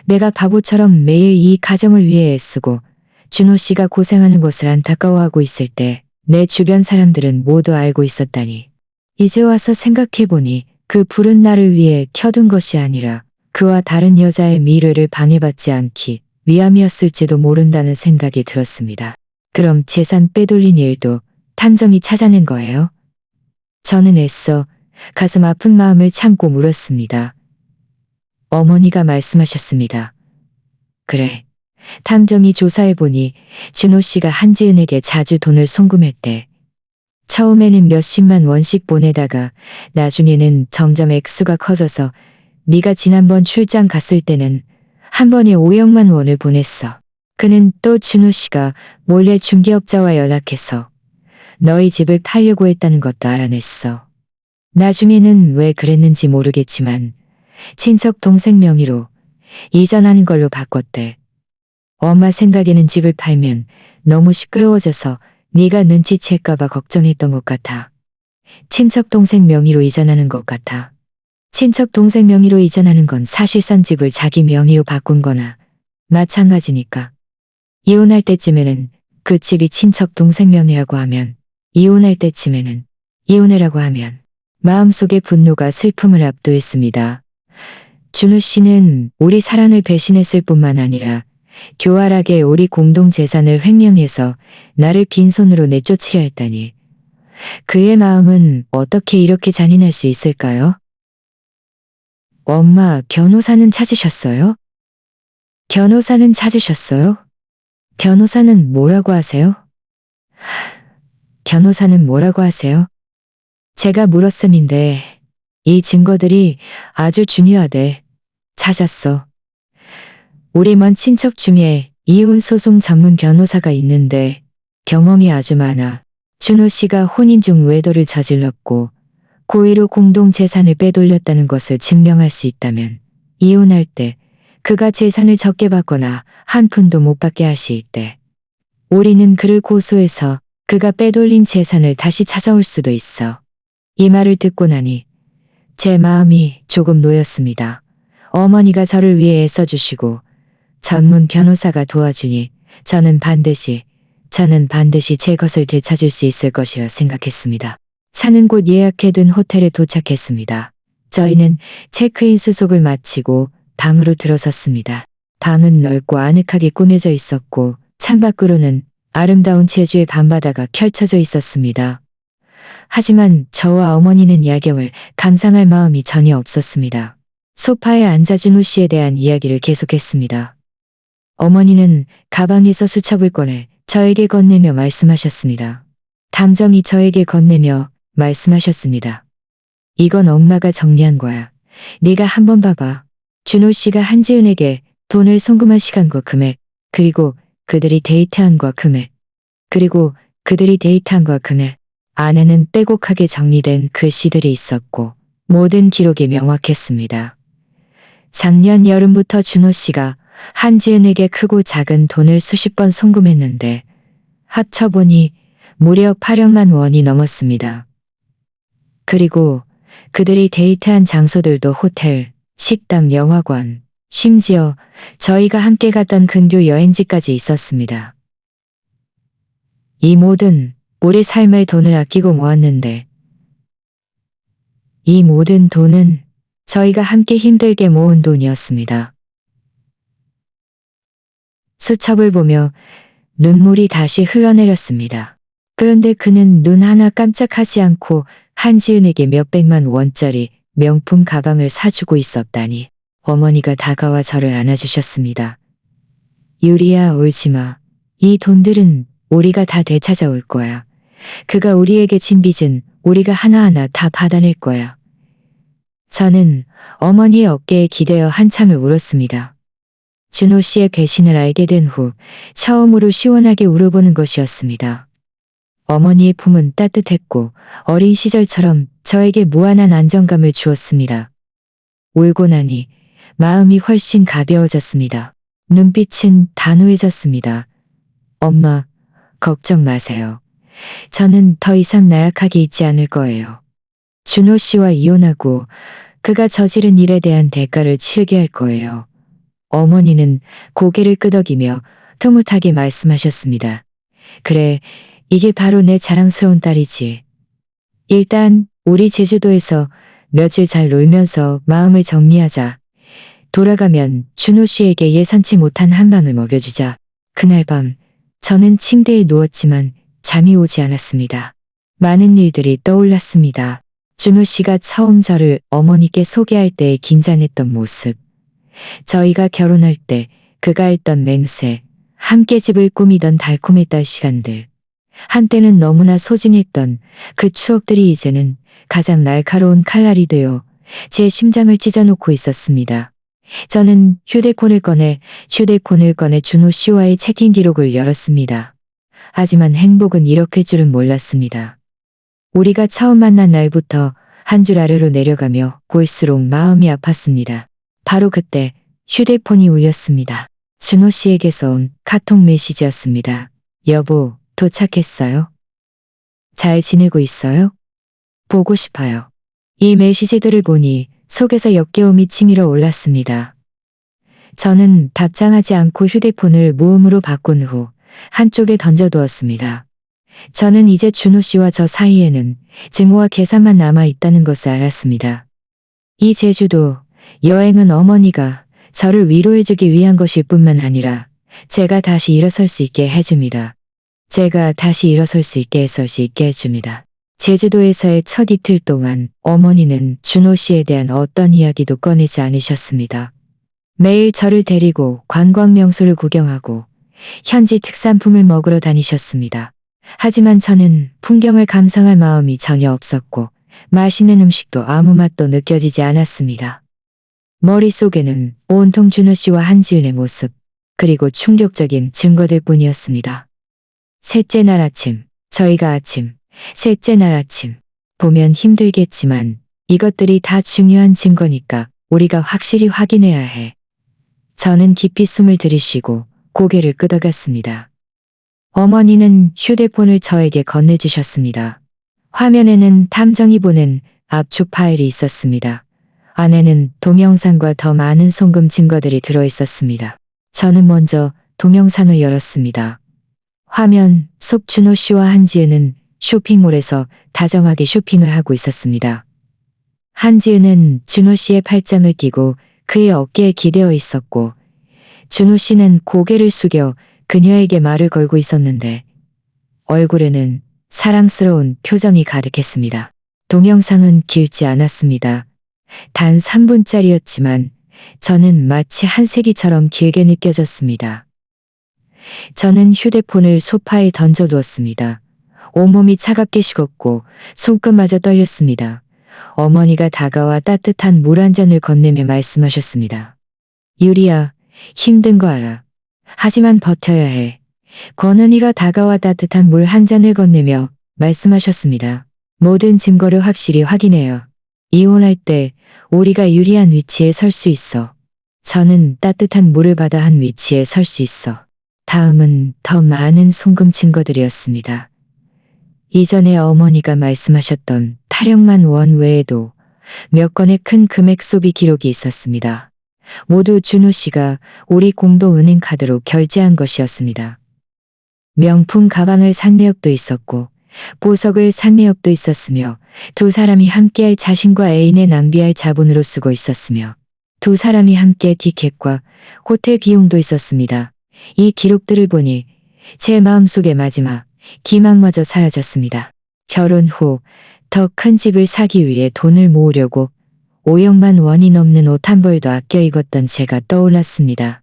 내가 바보처럼 매일 이 가정을 위해 애쓰고 준호 씨가 고생하는 것을 안타까워하고 있을 때 내 주변 사람들은 모두 알고 있었다니. 이제 와서 생각해보니 그 불은 나를 위해 켜둔 것이 아니라 그와 다른 여자의 미래를 방해받지 않기 위함이었을지도 모른다는 생각이 들었습니다. 그럼 재산 빼돌린 일도 탐정이 찾아낸 거예요? 저는 애써 가슴 아픈 마음을 참고 물었습니다. 어머니가 말씀하셨습니다. 그래. 탐정이 조사해보니 준호 씨가 한지은에게 자주 돈을 송금했대. 처음에는 몇십만 원씩 보내다가 나중에는 점점 액수가 커져서 네가 지난번 출장 갔을 때는 한 번에 5억만 원을 보냈어. 그는 또 준호 씨가 몰래 중개업자와 연락해서 너희 집을 팔려고 했다는 것도 알아냈어. 나중에는 왜 그랬는지 모르겠지만 친척 동생 명의로 이전하는 걸로 바꿨대. 엄마 생각에는 집을 팔면 너무 시끄러워져서 네가 눈치챌까봐 걱정했던 것 같아. 친척 동생 명의로 이전하는 것 같아. 친척 동생 명의로 이전하는 건 사실상 집을 자기 명의로 바꾼 거나 마찬가지니까. 이혼할 때쯤에는 그 집이 친척 동생 명의라고 하면 이혼할 때쯤에는 이혼해라고 하면 마음속의 분노가 슬픔을 압도했습니다. 준호 씨는 우리 사랑을 배신했을 뿐만 아니라 교활하게 우리 공동 재산을 횡령해서 나를 빈손으로 내쫓으려 했다니. 그의 마음은 어떻게 이렇게 잔인할 수 있을까요? 엄마, 변호사는 찾으셨어요? 변호사는 찾으셨어요? 변호사는 뭐라고 하세요? 변호사는 뭐라고 하세요? 제가 물었음인데 이 증거들이 아주 중요하대. 찾았어. 우리 먼 친척 중에 이혼 소송 전문 변호사가 있는데 경험이 아주 많아. 준호 씨가 혼인 중 외도를 저질렀고 고의로 공동 재산을 빼돌렸다는 것을 증명할 수 있다면 이혼할 때 그가 재산을 적게 받거나 한 푼도 못 받게 할 수 있대. 우리는 그를 고소해서 그가 빼돌린 재산을 다시 찾아올 수도 있어. 이 말을 듣고 나니 제 마음이 조금 놓였습니다. 어머니가 저를 위해 애써주시고 전문 변호사가 도와주니 저는 반드시 제 것을 되찾을 수 있을 것이라 생각했습니다. 차는 곧 예약해둔 호텔에 도착했습니다. 저희는 체크인 수속을 마치고 방으로 들어섰습니다. 방은 넓고 아늑하게 꾸며져 있었고 창밖으로는 아름다운 제주의 밤바다가 펼쳐져 있었습니다. 하지만 저와 어머니는 야경을 감상할 마음이 전혀 없었습니다. 소파에 앉아 준호 씨에 대한 이야기를 계속했습니다. 어머니는 가방에서 수첩을 꺼내 저에게 건네며 말씀하셨습니다. 탐정이 저에게 건네며 말씀하셨습니다. 이건 엄마가 정리한 거야. 네가 한번 봐봐. 준호 씨가 한지은에게 돈을 송금한 시간과 금액, 그리고 그들이 데이트한 과 금액, 안에는 빼곡하게 정리된 글씨들이 있었고 모든 기록이 명확했습니다. 작년 여름부터 준호 씨가 한지은에게 크고 작은 돈을 수십 번 송금했는데 합쳐보니 무려 8억만 원이 넘었습니다. 그리고 그들이 데이트한 장소들도 호텔, 식당, 영화관, 심지어 저희가 함께 갔던 근교 여행지까지 있었습니다. 이 모든 우리 삶의 돈을 아끼고 모았는데 이 모든 돈은 저희가 함께 힘들게 모은 돈이었습니다. 수첩을 보며 눈물이 다시 흘러내렸습니다. 그런데 그는 눈 하나 깜짝하지 않고 한지은에게 몇백만 원짜리 명품 가방을 사주고 있었다니. 어머니가 다가와 저를 안아주셨습니다. 유리야, 울지마. 이 돈들은 우리가 다 되찾아올 거야. 그가 우리에게 진 빚은 우리가 하나하나 다 받아낼 거야. 저는 어머니의 어깨에 기대어 한참을 울었습니다. 준호 씨의 배신을 알게 된 후 처음으로 시원하게 울어보는 것이었습니다. 어머니의 품은 따뜻했고 어린 시절처럼 저에게 무한한 안정감을 주었습니다. 울고 나니 마음이 훨씬 가벼워졌습니다. 눈빛은 단호해졌습니다. 엄마, 걱정 마세요. 저는 더 이상 나약하게 있지 않을 거예요. 준호 씨와 이혼하고 그가 저지른 일에 대한 대가를 치르게 할 거예요. 어머니는 고개를 끄덕이며 흐뭇하게 말씀하셨습니다. 그래, 이게 바로 내 자랑스러운 딸이지. 일단 우리 제주도에서 며칠 잘 놀면서 마음을 정리하자. 돌아가면 준호 씨에게 예상치 못한 한 방을 먹여주자. 그날 밤 저는 침대에 누웠지만 잠이 오지 않았습니다. 많은 일들이 떠올랐습니다. 준호 씨가 처음 저를 어머니께 소개할 때의 긴장했던 모습. 저희가 결혼할 때 그가 했던 맹세, 함께 집을 꾸미던 달콤했던 시간들. 한때는 너무나 소중했던 그 추억들이 이제는 가장 날카로운 칼날이 되어 제 심장을 찢어놓고 있었습니다. 저는 휴대폰을 꺼내 준호 씨와의 채팅 기록을 열었습니다. 하지만 행복은 이렇게 줄은 몰랐습니다. 우리가 처음 만난 날부터 한 줄 아래로 내려가며 볼수록 마음이 아팠습니다. 바로 그때 휴대폰이 울렸습니다. 준호 씨에게서 온 카톡 메시지였습니다. 여보, 도착했어요? 잘 지내고 있어요? 보고 싶어요. 이 메시지들을 보니 속에서 역겨움이 치밀어 올랐습니다. 저는 답장하지 않고 휴대폰을 무음으로 바꾼 후 한쪽에 던져두었습니다. 저는 이제 준호 씨와 저 사이에는 증오와 계산만 남아 있다는 것을 알았습니다. 이 제주도 여행은 어머니가 저를 위로해주기 위한 것일 뿐만 아니라 제가 다시 일어설 수 있게 해줍니다. 제가 다시 일어설 수 있게 해줍니다. 제주도에서의 첫 이틀 동안 어머니는 준호 씨에 대한 어떤 이야기도 꺼내지 않으셨습니다. 매일 저를 데리고 관광 명소를 구경하고 현지 특산품을 먹으러 다니셨습니다. 하지만 저는 풍경을 감상할 마음이 전혀 없었고 맛있는 음식도 아무 맛도 느껴지지 않았습니다. 머릿속에는 온통 준호 씨와 한지은의 모습, 그리고 충격적인 증거들 뿐이었습니다. 셋째 날 아침, 셋째 날 아침. 보면 힘들겠지만 이것들이 다 중요한 증거니까 우리가 확실히 확인해야 해. 저는 깊이 숨을 들이쉬고 고개를 끄덕였습니다. 어머니는 휴대폰을 저에게 건네주셨습니다. 화면에는 탐정이 보낸 압축 파일이 있었습니다. 안에는 동영상과 더 많은 송금 증거들이 들어있었습니다. 저는 먼저 동영상을 열었습니다. 화면 속 준호 씨와 한지은은 쇼핑몰에서 다정하게 쇼핑을 하고 있었습니다. 한지은은 준호 씨의 팔짱을 끼고 그의 어깨에 기대어 있었고 준호 씨는 고개를 숙여 그녀에게 말을 걸고 있었는데 얼굴에는 사랑스러운 표정이 가득했습니다. 동영상은 길지 않았습니다. 단 3분짜리였지만 저는 마치 한 세기처럼 길게 느껴졌습니다. 저는 휴대폰을 소파에 던져두었습니다. 온몸이 차갑게 식었고 손끝마저 떨렸습니다. 어머니가 다가와 따뜻한 물 한 잔을 건네며 말씀하셨습니다. 유리야, 힘든 거 알아. 하지만 버텨야 해. 권은이가 다가와 따뜻한 물 한 잔을 건네며 말씀하셨습니다. 모든 증거를 확실히 확인해요. 이혼할 때 우리가 유리한 위치에 설 수 있어. 저는 따뜻한 물을 받아 한 위치에 설 수 있어. 다음은 더 많은 송금 증거들이었습니다. 이전에 어머니가 말씀하셨던 타령만 원 외에도 몇 건의 큰 금액 소비 기록이 있었습니다. 모두 준호 씨가 우리 공동은행 카드로 결제한 것이었습니다. 명품 가방을 산 내역도 있었고 보석을 산 내역도 있었으며 두 사람이 함께할 자신과 애인의 낭비할 자본으로 쓰고 있었으며 두 사람이 함께 티켓과 호텔 비용도 있었습니다. 이 기록들을 보니 제 마음속의 마지막 기망마저 사라졌습니다. 결혼 후 더 큰 집을 사기 위해 돈을 모으려고 5억만 원이 넘는 옷 한 벌도 아껴 입었던 제가 떠올랐습니다.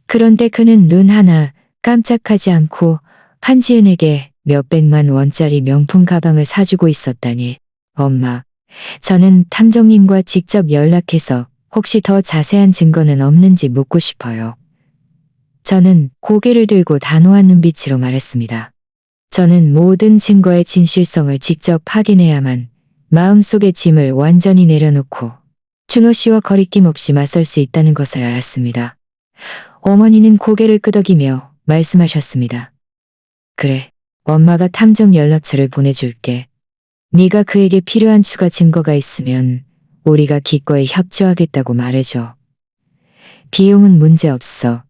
그런데 그는 눈 하나 깜짝하지 않고 한지은에게 몇백만 원짜리 명품 가방을 사주고 있었다니. 엄마, 저는 탐정님과 직접 연락해서 혹시 더 자세한 증거는 없는지 묻고 싶어요. 저는 고개를 들고 단호한 눈빛으로 말했습니다. 저는 모든 증거의 진실성을 직접 확인해야만 마음속의 짐을 완전히 내려놓고 준호 씨와 거리낌 없이 맞설 수 있다는 것을 알았습니다. 어머니는 고개를 끄덕이며 말씀하셨습니다. 그래, 엄마가 탐정 연락처를 보내줄게. 네가 그에게 필요한 추가 증거가 있으면 우리가 기꺼이 협조하겠다고 말해줘. 비용은 문제없어.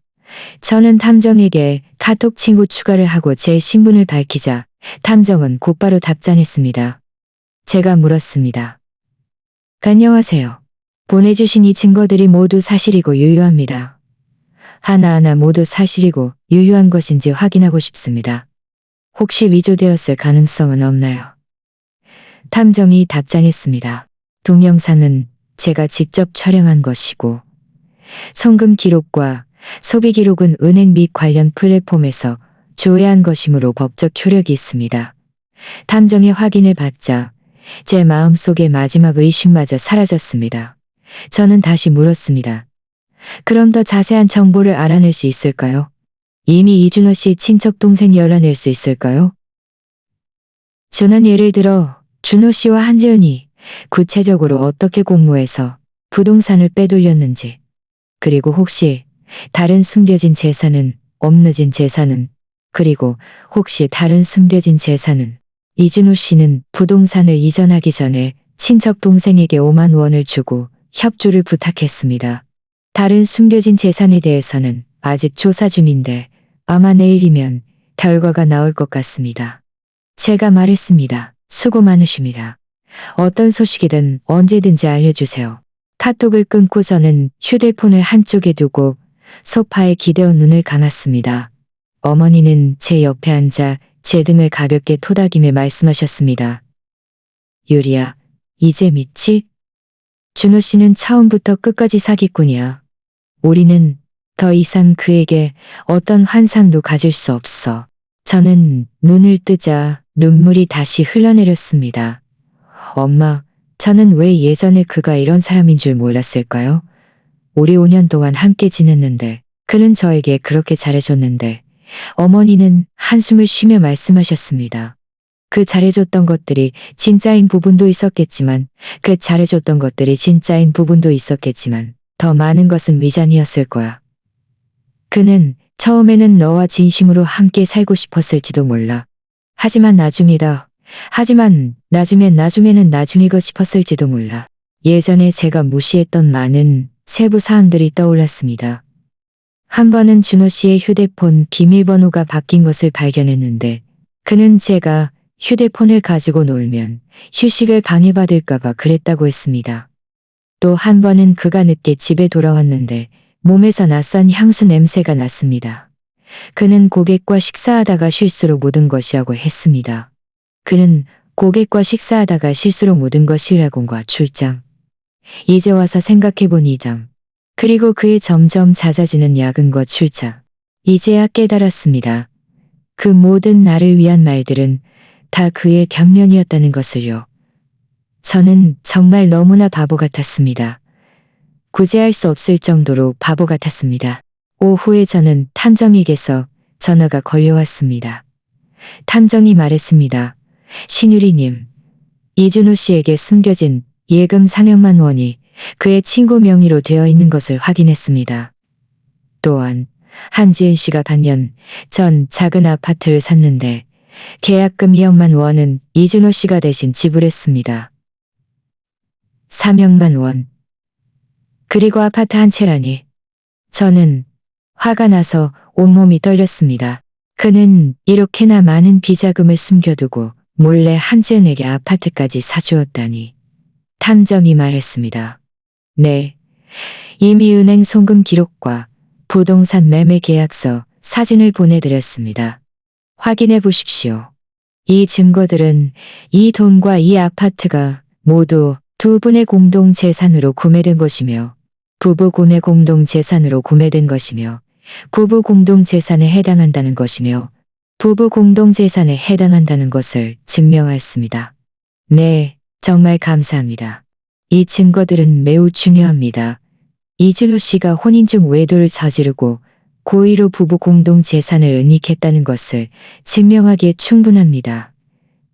저는 탐정에게 카톡 친구 추가를 하고 제 신분을 밝히자 탐정은 곧바로 답장했습니다. 제가 물었습니다. 안녕하세요. 보내주신 이 증거들이 모두 사실이고 유효합니다. 하나하나 모두 사실이고 유효한 것인지 확인하고 싶습니다. 혹시 위조되었을 가능성은 없나요? 탐정이 답장했습니다. 동영상은 제가 직접 촬영한 것이고 송금 기록과 소비 기록은 은행 및 관련 플랫폼에서 조회한 것이므로 법적 효력이 있습니다. 탐정의 확인을 받자 제 마음속의 마지막 의심마저 사라졌습니다. 저는 다시 물었습니다. 그럼 더 자세한 정보를 알아낼 수 있을까요? 이미 이준호 씨 친척 동생이 열어낼 수 있을까요? 저는 예를 들어 준호 씨와 한지은이 구체적으로 어떻게 공모해서 부동산을 빼돌렸는지, 그리고 혹시 다른 숨겨진 재산은, 없어진 재산은, 그리고 혹시 다른 숨겨진 재산은 이준호 씨는 부동산을 이전하기 전에 친척 동생에게 5만 원을 주고 협조를 부탁했습니다. 다른 숨겨진 재산에 대해서는 아직 조사 중인데 아마 내일이면 결과가 나올 것 같습니다. 제가 말했습니다. 수고 많으십니다. 어떤 소식이든 언제든지 알려주세요. 카톡을 끊고 저는 휴대폰을 한쪽에 두고 소파에 기대어 눈을 감았습니다. 어머니는 제 옆에 앉아 제 등을 가볍게 토닥이며 말씀하셨습니다. 유리야, 이제 믿지? 준호 씨는 처음부터 끝까지 사기꾼이야. 우리는 더 이상 그에게 어떤 환상도 가질 수 없어. 저는 눈을 뜨자 눈물이 다시 흘러내렸습니다. 엄마, 저는 왜 예전에 그가 이런 사람인 줄 몰랐을까요? 우리 5년 동안 함께 지냈는데, 그는 저에게 그렇게 잘해줬는데, 어머니는 한숨을 쉬며 말씀하셨습니다. 그 잘해줬던 것들이 진짜인 부분도 있었겠지만, 그 잘해줬던 것들이 진짜인 부분도 있었겠지만, 더 많은 것은 위장이었을 거야. 그는 처음에는 너와 진심으로 함께 살고 싶었을지도 몰라. 하지만 나중에는 나중이고 싶었을지도 몰라. 예전에 제가 무시했던 많은 세부 사항들이 떠올랐습니다. 한 번은 준호 씨의 휴대폰 비밀번호가 바뀐 것을 발견했는데 그는 제가 휴대폰을 가지고 놀면 휴식을 방해받을까봐 그랬다고 했습니다. 또 한 번은 그가 늦게 집에 돌아왔는데 몸에서 낯선 향수 냄새가 났습니다. 그는 고객과 식사하다가 실수로 묻은 것이라고 했습니다. 그는 고객과 식사하다가 실수로 묻은 것이라고과 출장. 이제 와서 생각해보니 이장. 그리고 그의 점점 잦아지는 야근과 출장. 이제야 깨달았습니다. 그 모든 나를 위한 말들은 다 그의 격려이었다는 것을요. 저는 정말 너무나 바보 같았습니다. 구제할 수 없을 정도로 바보 같았습니다. 오후에 저는 탐정에게서 전화가 걸려왔습니다. 탐정이 말했습니다. 신유리님, 이준호 씨에게 숨겨진 예금 400만 원이 그의 친구 명의로 되어 있는 것을 확인했습니다. 또한 한지은 씨가 반년 전 작은 아파트를 샀는데 계약금 2억만 원은 이준호 씨가 대신 지불했습니다. 400만 원. 그리고 아파트 한 채라니. 저는 화가 나서 온몸이 떨렸습니다. 그는 이렇게나 많은 비자금을 숨겨두고 몰래 한지은에게 아파트까지 사주었다니. 탐정이 말했습니다. 네, 이미 은행 송금 기록과 부동산 매매 계약서, 사진을 보내드렸습니다. 확인해 보십시오. 이 증거들은 이 돈과 이 아파트가 모두 두 분의 공동 재산으로 구매된 것이며 부부 구매 공동 재산으로 구매된 것이며 부부 공동 재산에 해당한다는 것이며 부부 공동 재산에 해당한다는 것을 증명하였습니다. 네, 정말 감사합니다. 이 증거들은 매우 중요합니다. 이준호 씨가 혼인 중 외도를 저지르고 고의로 부부 공동 재산을 은닉했다는 것을 증명하기에 충분합니다.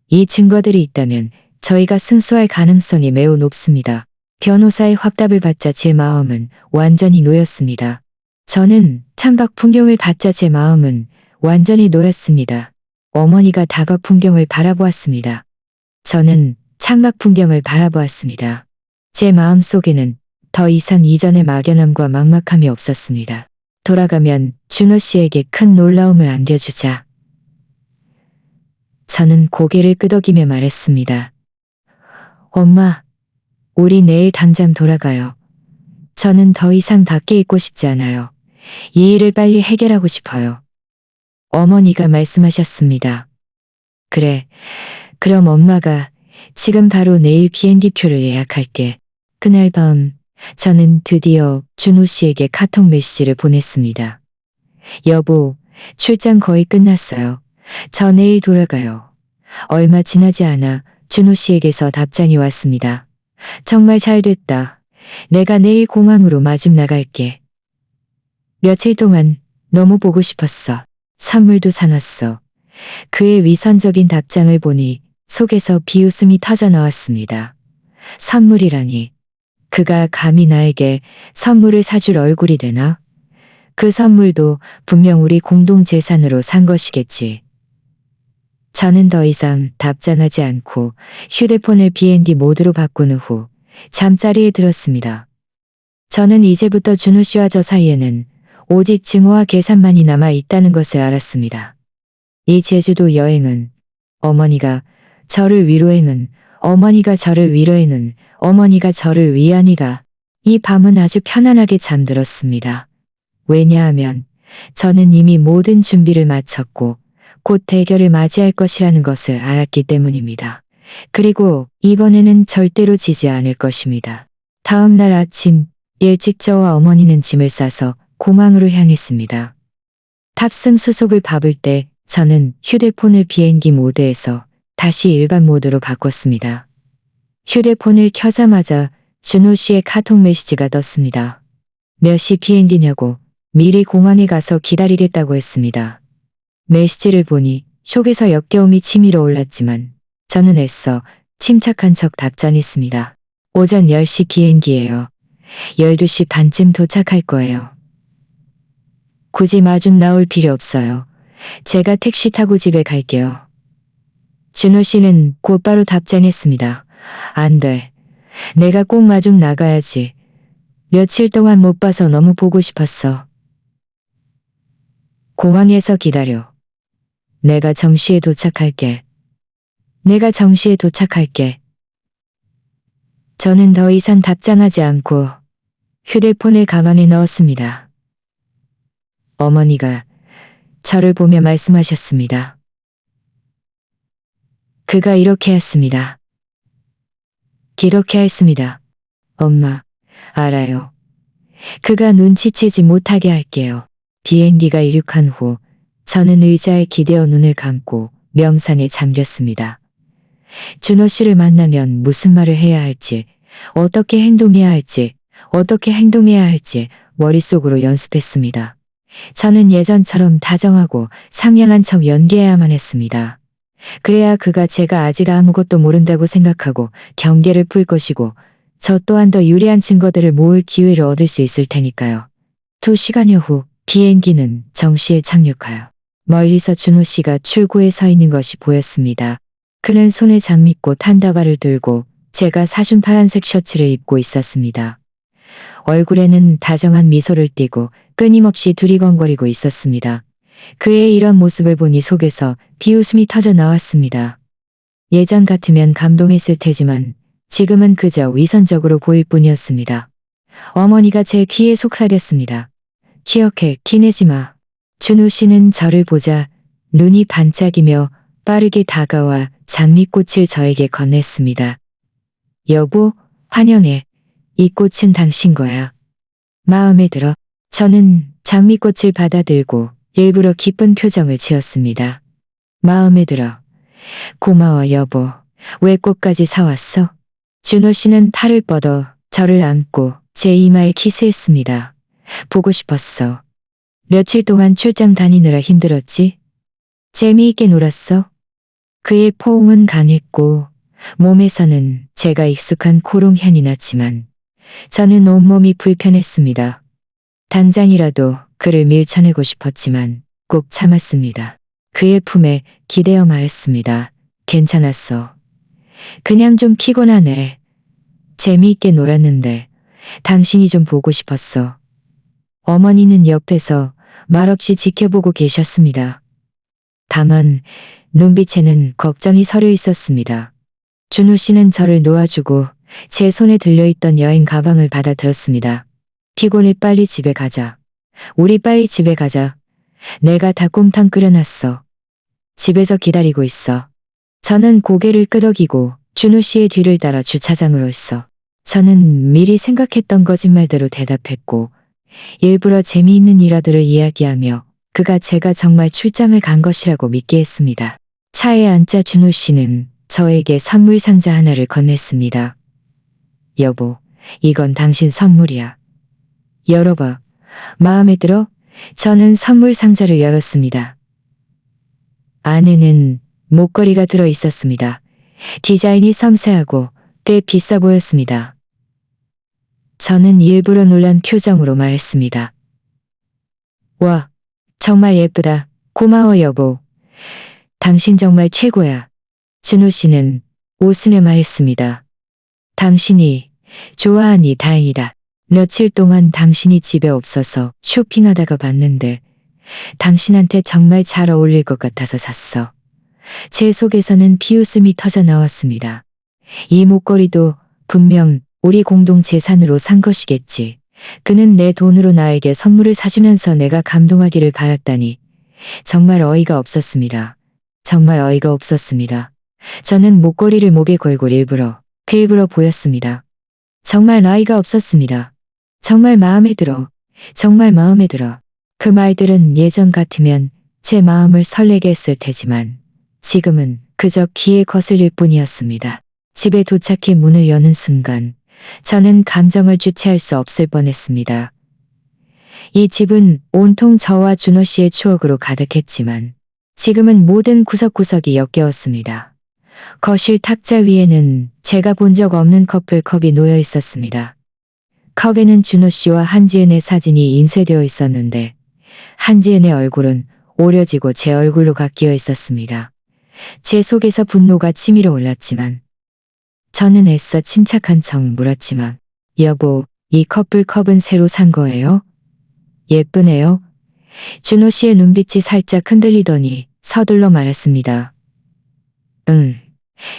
이 증거들이 있다면 저희가 승소할 가능성이 매우 높습니다. 변호사의 확답을 받자 제 마음은 완전히 놓였습니다. 저는 창밖 풍경을 받자 제 마음은 완전히 놓였습니다. 어머니가 다가 풍경을 바라보았습니다. 저는 창밖 풍경을 바라보았습니다. 제 마음 속에는 더 이상 이전의 막연함과 막막함이 없었습니다. 돌아가면 준호 씨에게 큰 놀라움을 안겨주자. 저는 고개를 끄덕이며 말했습니다. 엄마, 우리 내일 당장 돌아가요. 저는 더 이상 밖에 있고 싶지 않아요. 이 일을 빨리 해결하고 싶어요. 어머니가 말씀하셨습니다. 그래, 그럼 엄마가 지금 바로 내일 비행기표를 예약할게. 그날 밤 저는 드디어 준호 씨에게 카톡 메시지를 보냈습니다. 여보, 출장 거의 끝났어요. 저 내일 돌아가요. 얼마 지나지 않아 준호 씨에게서 답장이 왔습니다. 정말 잘 됐다. 내가 내일 공항으로 마중 나갈게. 며칠 동안 너무 보고 싶었어. 선물도 사놨어. 그의 위선적인 답장을 보니 속에서 비웃음이 터져 나왔습니다. 선물이라니. 그가 감히 나에게 선물을 사줄 얼굴이 되나? 그 선물도 분명 우리 공동 재산으로 산 것이겠지. 저는 더 이상 답장하지 않고 휴대폰을 BND 모드로 바꾼 후 잠자리에 들었습니다. 저는 이제부터 준호 씨와 저 사이에는 오직 증오와 계산만이 남아 있다는 것을 알았습니다. 이 제주도 여행은 어머니가 저를 위로해는, 어머니가 저를 위로해는, 어머니가 저를 위하니가. 이 밤은 아주 편안하게 잠들었습니다. 왜냐하면 저는 이미 모든 준비를 마쳤고 곧 대결을 맞이할 것이라는 것을 알았기 때문입니다. 그리고 이번에는 절대로 지지 않을 것입니다. 다음 날 아침 일찍 저와 어머니는 짐을 싸서 공항으로 향했습니다. 탑승 수속을 밟을 때 저는 휴대폰을 비행기 모드에서 다시 일반 모드로 바꿨습니다. 휴대폰을 켜자마자 준호 씨의 카톡 메시지가 떴습니다. 몇 시 비행기냐고 미리 공항에 가서 기다리겠다고 했습니다. 메시지를 보니 속에서 역겨움이 치밀어 올랐지만 저는 애써 침착한 척 답장했습니다. 오전 10시 비행기예요. 12시 반쯤 도착할 거예요. 굳이 마중 나올 필요 없어요. 제가 택시 타고 집에 갈게요. 준호 씨는 곧바로 답장했습니다. 안 돼. 내가 꼭 마중 나가야지. 며칠 동안 못 봐서 너무 보고 싶었어. 공항에서 기다려. 내가 정시에 도착할게. 내가 정시에 도착할게. 저는 더 이상 답장하지 않고 휴대폰을 가방에 넣었습니다. 어머니가 저를 보며 말씀하셨습니다. 그가 이렇게 했습니다. 그렇게 했습니다. 엄마, 알아요. 그가 눈치채지 못하게 할게요. 비행기가 이륙한 후 저는 의자에 기대어 눈을 감고 명상에 잠겼습니다. 준호 씨를 만나면 무슨 말을 해야 할지, 어떻게 행동해야 할지, 어떻게 행동해야 할지 머릿속으로 연습했습니다. 저는 예전처럼 다정하고 상냥한 척 연기해야만 했습니다. 그래야 그가 제가 아직 아무것도 모른다고 생각하고 경계를 풀 것이고 저 또한 더 유리한 증거들을 모을 기회를 얻을 수 있을 테니까요. 2시간여 후 비행기는 정시에 착륙하여 멀리서 준호 씨가 출구에 서 있는 것이 보였습니다. 그는 손에 장미꽃 한 다발을 들고 제가 사준 파란색 셔츠를 입고 있었습니다. 얼굴에는 다정한 미소를 띠고 끊임없이 두리번거리고 있었습니다. 그의 이런 모습을 보니 속에서 비웃음이 터져 나왔습니다. 예전 같으면 감동했을 테지만 지금은 그저 위선적으로 보일 뿐이었습니다. 어머니가 제 귀에 속삭였습니다. 기억해, 티내지 마. 준호 씨는 저를 보자 눈이 반짝이며 빠르게 다가와 장미꽃을 저에게 건넸습니다. 여보, 환영해. 이 꽃은 당신 거야. 마음에 들어. 저는 장미꽃을 받아들고 일부러 기쁜 표정을 지었습니다. 마음에 들어. 고마워 여보. 왜 꽃까지 사왔어? 준호 씨는 팔을 뻗어 저를 안고 제 이마에 키스했습니다. 보고 싶었어. 며칠 동안 출장 다니느라 힘들었지? 재미있게 놀았어? 그의 포옹은 강했고 몸에서는 제가 익숙한 코롱 향이 났지만 저는 온몸이 불편했습니다. 당장이라도 그를 밀쳐내고 싶었지만 꼭 참았습니다. 그의 품에 기대어 마였습니다. 괜찮았어. 그냥 좀 피곤하네. 재미있게 놀았는데 당신이 좀 보고 싶었어. 어머니는 옆에서 말없이 지켜보고 계셨습니다. 다만 눈빛에는 걱정이 서려 있었습니다. 준호 씨는 저를 놓아주고 제 손에 들려있던 여행 가방을 받아들었습니다. 피곤해, 빨리 집에 가자. 우리 빨리 집에 가자. 내가 닭곰탕 끓여놨어. 집에서 기다리고 있어. 저는 고개를 끄덕이고 준호 씨의 뒤를 따라 주차장으로 있어. 저는 미리 생각했던 거짓말대로 대답했고 일부러 재미있는 일화들을 이야기하며 그가 제가 정말 출장을 간 것이라고 믿게 했습니다. 차에 앉자 준호 씨는 저에게 선물 상자 하나를 건넸습니다. 여보, 이건 당신 선물이야. 열어봐. 마음에 들어? 저는 선물 상자를 열었습니다. 안에는 목걸이가 들어 있었습니다. 디자인이 섬세하고 꽤 비싸 보였습니다. 저는 일부러 놀란 표정으로 말했습니다. 와, 정말 예쁘다. 고마워 여보. 당신 정말 최고야. 준호 씨는 웃으며 말했습니다. 당신이 좋아하니 다행이다. 며칠 동안 당신이 집에 없어서 쇼핑하다가 봤는데 당신한테 정말 잘 어울릴 것 같아서 샀어. 제 속에서는 비웃음이 터져 나왔습니다. 이 목걸이도 분명 우리 공동 재산으로 산 것이겠지. 그는 내 돈으로 나에게 선물을 사주면서 내가 감동하기를 바랐다니 정말 어이가 없었습니다. 정말 어이가 없었습니다. 저는 목걸이를 목에 걸고 일부러 보였습니다. 정말 어이가 없었습니다. 정말 마음에 들어. 정말 마음에 들어. 그 말들은 예전 같으면 제 마음을 설레게 했을 테지만 지금은 그저 귀에 거슬릴 뿐이었습니다. 집에 도착해 문을 여는 순간 저는 감정을 주체할 수 없을 뻔했습니다. 이 집은 온통 저와 준호 씨의 추억으로 가득했지만 지금은 모든 구석구석이 역겨웠습니다. 거실 탁자 위에는 제가 본 적 없는 커플컵이 놓여 있었습니다. 컵에는 준호 씨와 한지은의 사진이 인쇄되어 있었는데 한지은의 얼굴은 오려지고 제 얼굴로 바뀌어 있었습니다. 제 속에서 분노가 치밀어 올랐지만 저는 애써 침착한 척 물었지만 여보, 이 커플컵은 새로 산 거예요? 예쁘네요. 준호 씨의 눈빛이 살짝 흔들리더니 서둘러 말했습니다. 응,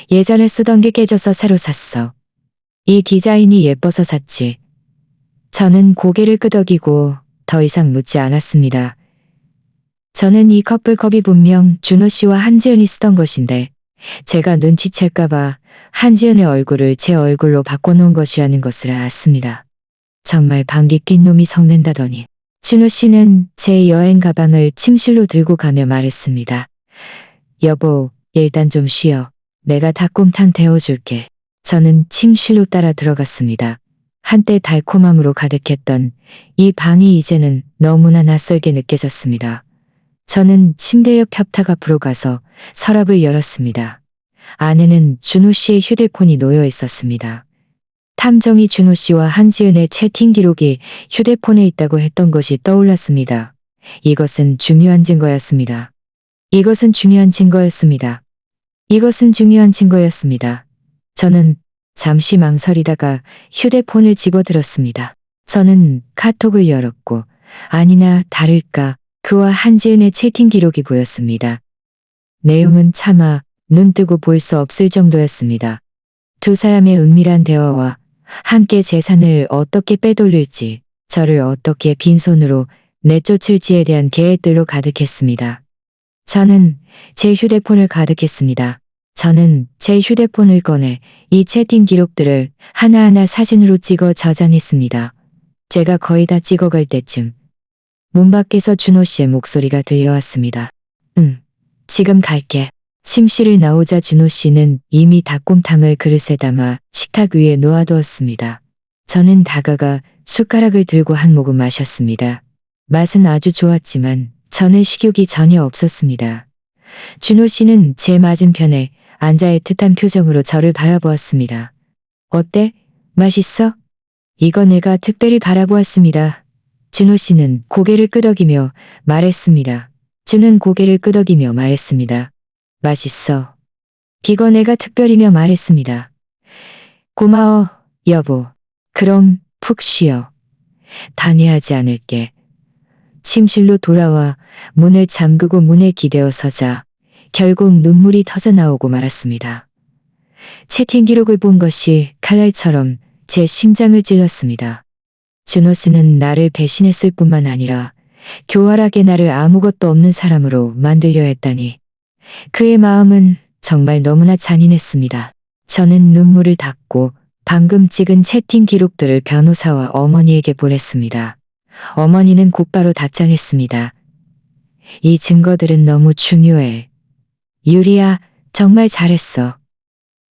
예전에 쓰던 게 깨져서 새로 샀어. 이 디자인이 예뻐서 샀지. 저는 고개를 끄덕이고 더 이상 묻지 않았습니다. 저는 이 커플컵이 분명 준호 씨와 한지은이 쓰던 것인데 제가 눈치챌까봐 한지은의 얼굴을 제 얼굴로 바꿔놓은 것이라는 것을 알았습니다. 정말 방귀 낀 놈이 성낸다더니. 준호 씨는 제 여행 가방을 침실로 들고 가며 말했습니다. 여보, 일단 좀 쉬어. 내가 닭곰탕 데워줄게. 저는 침실로 따라 들어갔습니다. 한때 달콤함으로 가득했던 이 방이 이제는 너무나 낯설게 느껴졌습니다. 저는 침대 옆 협탁 앞으로 가서 서랍을 열었습니다. 안에는 준호 씨의 휴대폰이 놓여 있었습니다. 탐정이 준호 씨와 한지은의 채팅 기록이 휴대폰에 있다고 했던 것이 떠올랐습니다. 이것은 중요한 증거였습니다. 이것은 중요한 증거였습니다. 이것은 중요한 증거였습니다. 저는 잠시 망설이다가 휴대폰을 집어들었습니다. 저는 카톡을 열었고 아니나 다를까 그와 한지은의 채팅 기록이 보였습니다. 내용은 차마 눈뜨고 볼 수 없을 정도였습니다. 두 사람의 은밀한 대화와 함께 재산을 어떻게 빼돌릴지, 저를 어떻게 빈손으로 내쫓을지에 대한 계획들로 가득했습니다. 저는 제 휴대폰을 가득했습니다. 저는 제 휴대폰을 꺼내 이 채팅 기록들을 하나하나 사진으로 찍어 저장했습니다. 제가 거의 다 찍어갈 때쯤 문 밖에서 준호 씨의 목소리가 들려왔습니다. 응, 지금 갈게. 침실을 나오자 준호 씨는 이미 닭곰탕을 그릇에 담아 식탁 위에 놓아두었습니다. 저는 다가가 숟가락을 들고 한 모금 마셨습니다. 맛은 아주 좋았지만 저는 식욕이 전혀 없었습니다. 준호 씨는 제 맞은편에 앉아 애틋한 표정으로 저를 바라보았습니다. 어때? 맛있어? 이거 내가 특별히 바라보았습니다. 준호 씨는 고개를 끄덕이며 말했습니다. 준은 고개를 끄덕이며 말했습니다. 맛있어. 이거 내가 특별히며 말했습니다. 고마워, 여보. 그럼 푹 쉬어. 단회하지 않을게. 침실로 돌아와 문을 잠그고 문에 기대어 서자 결국 눈물이 터져 나오고 말았습니다. 채팅 기록을 본 것이 칼날처럼 제 심장을 찔렀습니다. 준호 씨는 나를 배신했을 뿐만 아니라 교활하게 나를 아무것도 없는 사람으로 만들려 했다니. 그의 마음은 정말 너무나 잔인했습니다. 저는 눈물을 닦고 방금 찍은 채팅 기록들을 변호사와 어머니에게 보냈습니다. 어머니는 곧바로 답장했습니다. 이 증거들은 너무 중요해. 유리야, 정말 잘했어.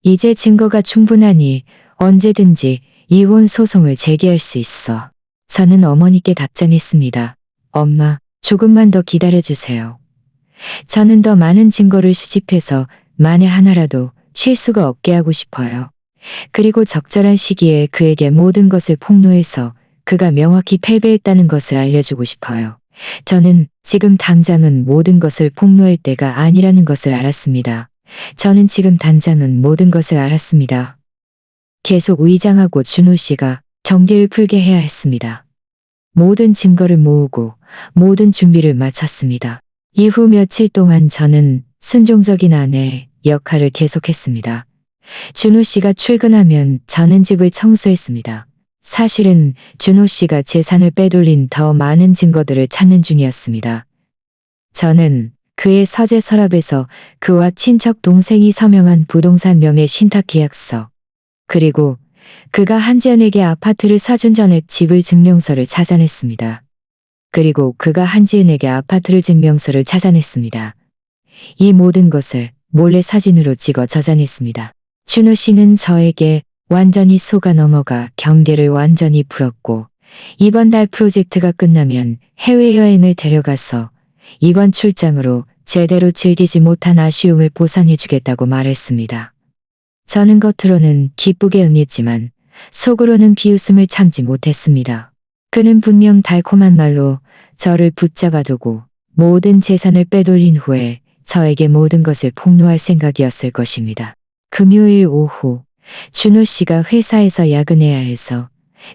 이제 증거가 충분하니 언제든지 이혼 소송을 제기할 수 있어. 저는 어머니께 답장했습니다. 엄마, 조금만 더 기다려주세요. 저는 더 많은 증거를 수집해서 만에 하나라도 실수가 없게 하고 싶어요. 그리고 적절한 시기에 그에게 모든 것을 폭로해서 그가 명확히 패배했다는 것을 알려주고 싶어요. 저는 지금 당장은 모든 것을 폭로할 때가 아니라는 것을 알았습니다. 저는 지금 당장은 모든 것을 알았습니다. 계속 위장하고 준호 씨가 정계를 풀게 해야 했습니다. 모든 증거를 모으고 모든 준비를 마쳤습니다. 이후 며칠 동안 저는 순종적인 아내 역할을 계속했습니다. 준호 씨가 출근하면 저는 집을 청소했습니다. 사실은 준호 씨가 재산을 빼돌린 더 많은 증거들을 찾는 중이었습니다. 저는 그의 서재 서랍에서 그와 친척 동생이 서명한 부동산 명의 신탁계약서, 그리고 그가 한지연에게 아파트를 사준 전에 집을 증명서를 찾아냈습니다. 그리고 그가 한지은에게 아파트를 증명서를 찾아냈습니다. 이 모든 것을 몰래 사진으로 찍어 저장했습니다. 준호 씨는 저에게 완전히 속아 넘어가 경계를 완전히 풀었고 이번 달 프로젝트가 끝나면 해외여행을 데려가서 이번 출장으로 제대로 즐기지 못한 아쉬움을 보상해주겠다고 말했습니다. 저는 겉으로는 기쁘게 응했지만 속으로는 비웃음을 참지 못했습니다. 그는 분명 달콤한 말로 저를 붙잡아두고 모든 재산을 빼돌린 후에 저에게 모든 것을 폭로할 생각이었을 것입니다. 금요일 오후 준호 씨가 회사에서 야근해야 해서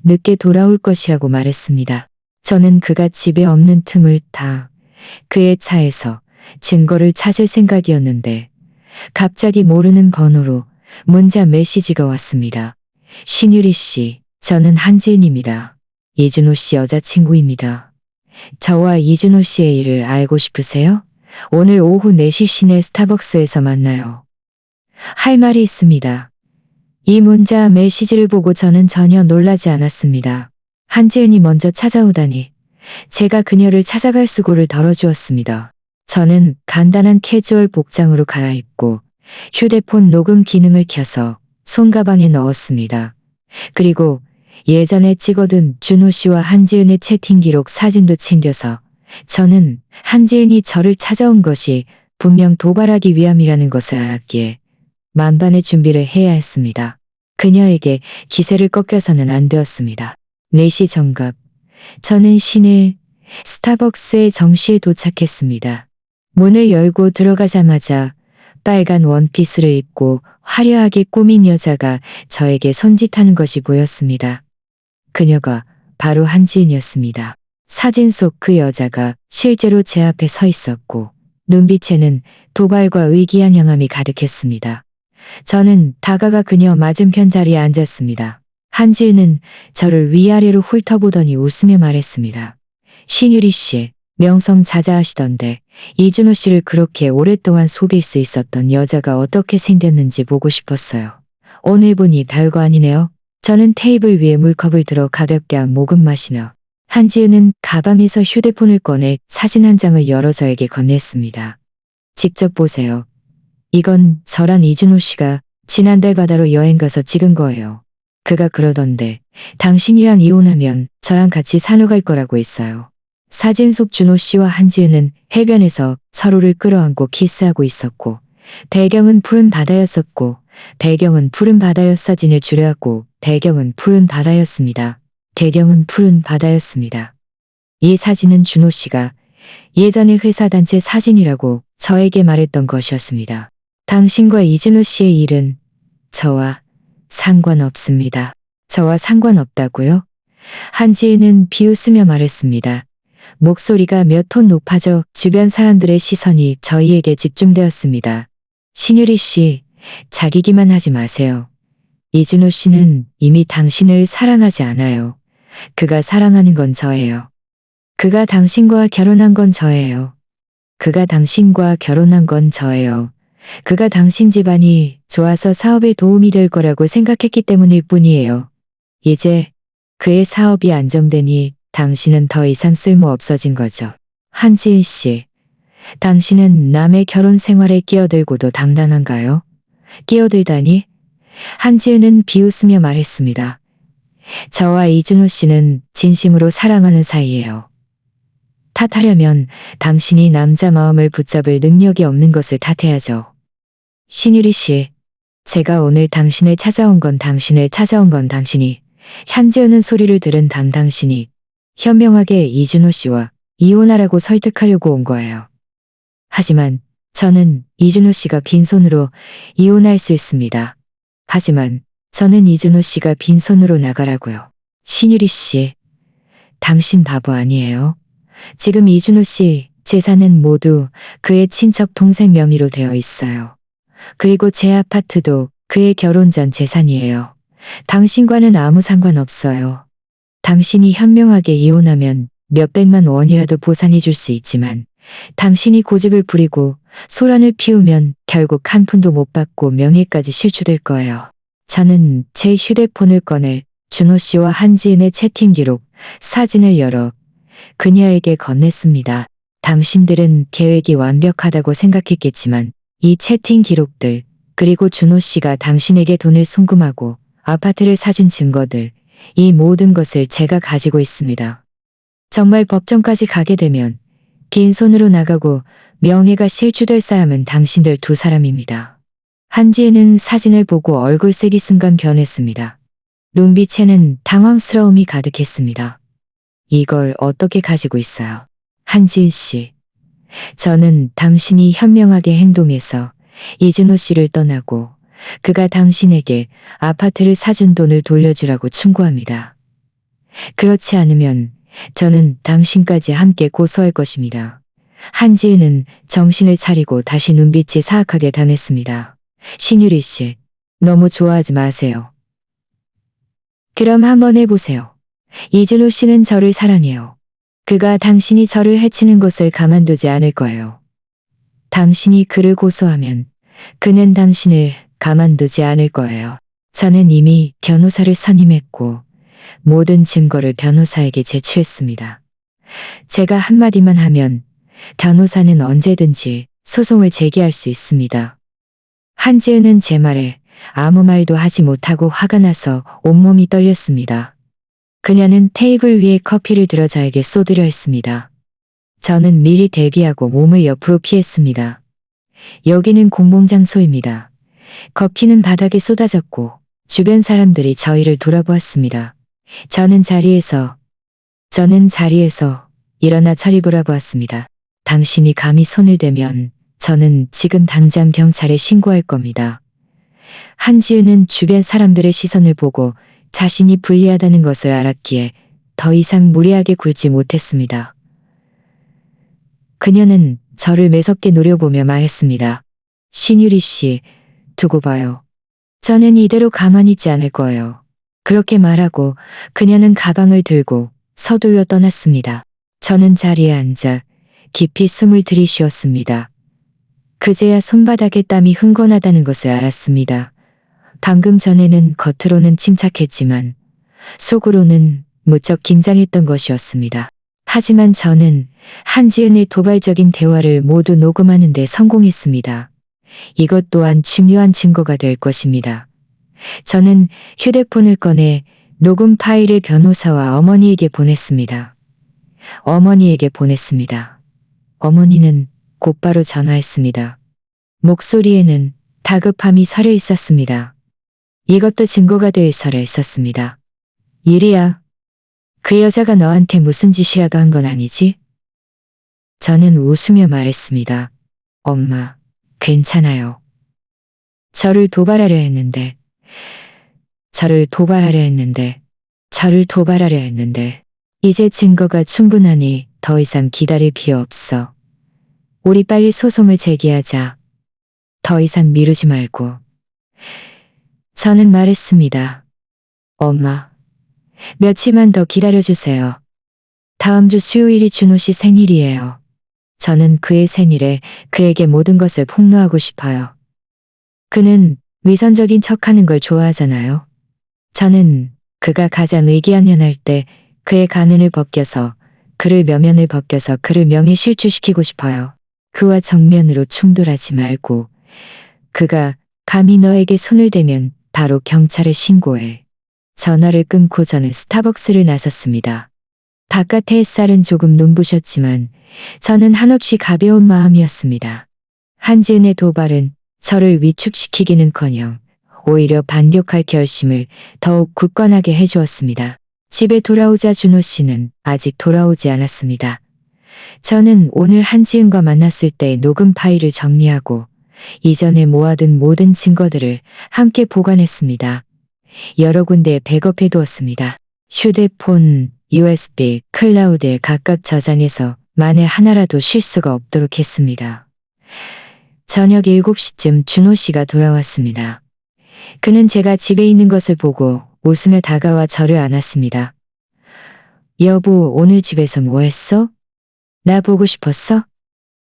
늦게 돌아올 것이라고 말했습니다. 저는 그가 집에 없는 틈을 타 그의 차에서 증거를 찾을 생각이었는데 갑자기 모르는 번호로 문자 메시지가 왔습니다. 신유리 씨, 저는 한지은입니다. 이준호 씨 여자친구입니다. 저와 이준호 씨의 일을 알고 싶으세요? 오늘 오후 4시 시내 스타벅스에서 만나요. 할 말이 있습니다. 이 문자 메시지를 보고 저는 전혀 놀라지 않았습니다. 한지은이 먼저 찾아오다니 제가 그녀를 찾아갈 수고를 덜어주었습니다. 저는 간단한 캐주얼 복장으로 갈아입고 휴대폰 녹음 기능을 켜서 손가방에 넣었습니다. 그리고 예전에 찍어둔 준호 씨와 한지은의 채팅 기록 사진도 챙겨서 저는 한지은이 저를 찾아온 것이 분명 도발하기 위함이라는 것을 알았기에 만반의 준비를 해야 했습니다. 그녀에게 기세를 꺾여서는 안 되었습니다. 4시 정각, 저는 시내 스타벅스의 정시에 도착했습니다. 문을 열고 들어가자마자 빨간 원피스를 입고 화려하게 꾸민 여자가 저에게 손짓하는 것이 보였습니다. 그녀가 바로 한지은이었습니다. 사진 속 그 여자가 실제로 제 앞에 서 있었고 눈빛에는 도발과 의기한 영함이 가득했습니다. 저는 다가가 그녀 맞은편 자리에 앉았습니다. 한지은은 저를 위아래로 훑어보더니 웃으며 말했습니다. 신유리 씨, 명성자자하시던데 이준호 씨를 그렇게 오랫동안 속일 수 있었던 여자가 어떻게 생겼는지 보고 싶었어요. 오늘 보니 별거 아니네요. 저는 테이블 위에 물컵을 들어 가볍게 한 모금 마시며 한지은은 가방에서 휴대폰을 꺼내 사진 한 장을 열어 저에게 건넸습니다. 직접 보세요. 이건 저랑 이준호 씨가 지난달 바다로 여행 가서 찍은 거예요. 그가 그러던데 당신이랑 이혼하면 저랑 같이 산후 갈 거라고 했어요. 사진 속 준호 씨와 한지은은 해변에서 서로를 끌어안고 키스하고 있었고 배경은 푸른 바다였었고 배경은 푸른 바다였 사진을 줄여왔고 배경은 푸른 바다였습니다. 배경은 푸른 바다였습니다. 이 사진은 준호 씨가 예전에 회사 단체 사진이라고 저에게 말했던 것이었습니다. 당신과 이준호 씨의 일은 저와 상관없습니다. 저와 상관없다고요? 한지은은 비웃으며 말했습니다. 목소리가 몇 톤 높아져 주변 사람들의 시선이 저희에게 집중되었습니다. 신유리 씨, 자기기만 하지 마세요. 이준호 씨는 이미 당신을 사랑하지 않아요. 그가 사랑하는 건 저예요. 그가 당신과 결혼한 건 저예요. 그가 당신과 결혼한 건 저예요. 그가 당신 집안이 좋아서 사업에 도움이 될 거라고 생각했기 때문일 뿐이에요. 이제 그의 사업이 안정되니 당신은 더 이상 쓸모 없어진 거죠. 한지은 씨, 당신은 남의 결혼 생활에 끼어들고도 당당한가요? 끼어들다니? 한지은은 비웃으며 말했습니다. 저와 이준호 씨는 진심으로 사랑하는 사이예요. 탓하려면 당신이 남자 마음을 붙잡을 능력이 없는 것을 탓해야죠. 신유리 씨, 제가 오늘 당신을 찾아온 건 당신이, 한지은은 소리를 들은 당신이 현명하게 이준호 씨와 이혼하라고 설득하려고 온 거예요. 하지만 저는 이준호 씨가 빈손으로 이혼할 수 있습니다. 하지만 저는 이준호 씨가 빈손으로 나가라고요. 신유리 씨, 당신 바보 아니에요? 지금 이준호 씨 재산은 모두 그의 친척 동생 명의로 되어 있어요. 그리고 제 아파트도 그의 결혼 전 재산이에요. 당신과는 아무 상관없어요. 당신이 현명하게 이혼하면 몇백만 원이라도 보상해 줄 수 있지만 당신이 고집을 부리고 소란을 피우면 결국 한 푼도 못 받고 명예까지 실추될 거예요. 저는 제 휴대폰을 꺼내 준호 씨와 한지은의 채팅 기록, 사진을 열어 그녀에게 건넸습니다. 당신들은 계획이 완벽하다고 생각했겠지만 이 채팅 기록들, 그리고 준호 씨가 당신에게 돈을 송금하고 아파트를 사준 증거들, 이 모든 것을 제가 가지고 있습니다. 정말 법정까지 가게 되면 빈손으로 나가고 명예가 실추될 사람은 당신들 두 사람입니다. 한지은은 사진을 보고 얼굴색이 순간 변했습니다. 눈빛에는 당황스러움이 가득했습니다. 이걸 어떻게 가지고 있어요? 한지은 씨, 저는 당신이 현명하게 행동해서 이준호 씨를 떠나고 그가 당신에게 아파트를 사준 돈을 돌려주라고 충고합니다. 그렇지 않으면 저는 당신까지 함께 고소할 것입니다. 한지은은 정신을 차리고 다시 눈빛이 사악하게 변했습니다. 신유리 씨, 너무 좋아하지 마세요. 그럼 한번 해보세요. 이준호 씨는 저를 사랑해요. 그가 당신이 저를 해치는 것을 가만두지 않을 거예요. 당신이 그를 고소하면 그는 당신을 가만두지 않을 거예요. 저는 이미 변호사를 선임했고 모든 증거를 변호사에게 제출했습니다. 제가 한마디만 하면 변호사는 언제든지 소송을 제기할 수 있습니다. 한지은은 제 말에 아무 말도 하지 못하고 화가 나서 온몸이 떨렸습니다. 그녀는 테이블 위에 커피를 들어 저에게 쏟으려 했습니다. 저는 미리 대비하고 몸을 옆으로 피했습니다. 여기는 공공장소입니다. 커피는 바닥에 쏟아졌고 주변 사람들이 저희를 돌아보았습니다. 저는 자리에서 일어나 저리 보라보았습니다. 당신이 감히 손을 대면 저는 지금 당장 경찰에 신고할 겁니다. 한지은은 주변 사람들의 시선을 보고 자신이 불리하다는 것을 알았기에 더 이상 무리하게 굴지 못했습니다. 그녀는 저를 매섭게 노려보며 말했습니다. 신유리 씨, 두고 봐요. 저는 이대로 가만히 있지 않을 거예요. 그렇게 말하고 그녀는 가방을 들고 서둘러 떠났습니다. 저는 자리에 앉아 깊이 숨을 들이쉬었습니다. 그제야 손바닥에 땀이 흥건하다는 것을 알았습니다. 방금 전에는 겉으로는 침착했지만 속으로는 무척 긴장했던 것이었습니다. 하지만 저는 한지은의 도발적인 대화를 모두 녹음하는 데 성공했습니다. 이것 또한 중요한 증거가 될 것입니다. 저는 휴대폰을 꺼내 녹음 파일을 변호사와 어머니에게 보냈습니다. 어머니에게 보냈습니다. 어머니는 곧바로 전화했습니다. 목소리에는 다급함이 서려 있었습니다. 이것도 증거가 될 서려 있었습니다. 일이야. 그 여자가 너한테 무슨 짓이야가 한 건 아니지? 저는 웃으며 말했습니다. 엄마, 괜찮아요. 저를 도발하려 했는데, 저를 도발하려 했는데, 이제 증거가 충분하니 더 이상 기다릴 필요 없어. 우리 빨리 소송을 제기하자. 더 이상 미루지 말고. 저는 말했습니다. 엄마, 며칠만 더 기다려주세요. 다음 주 수요일이 준호 씨 생일이에요. 저는 그의 생일에 그에게 모든 것을 폭로하고 싶어요. 그는 위선적인 척하는 걸 좋아하잖아요. 저는 그가 가장 의기양양할 때 그의 가면을 벗겨서 그를 명예실추시키고 싶어요. 그와 정면으로 충돌하지 말고 그가 감히 너에게 손을 대면 바로 경찰에 신고해. 전화를 끊고 저는 스타벅스를 나섰습니다. 바깥의 햇살은 조금 눈부셨지만 저는 한없이 가벼운 마음이었습니다. 한지은의 도발은 저를 위축시키기는커녕 오히려 반격할 결심을 더욱 굳건하게 해주었습니다. 집에 돌아오자 준호 씨는 아직 돌아오지 않았습니다. 저는 오늘 한지은과 만났을 때 녹음 파일을 정리하고 이전에 모아둔 모든 증거들을 함께 보관했습니다. 여러 군데에 백업해 두었습니다. 휴대폰, USB, 클라우드에 각각 저장해서 만에 하나라도 실수가 없도록 했습니다. 저녁 7시쯤 준호 씨가 돌아왔습니다. 그는 제가 집에 있는 것을 보고 웃으며 다가와 저를 안았습니다. 여보, 오늘 집에서 뭐 했어? 나 보고 싶었어?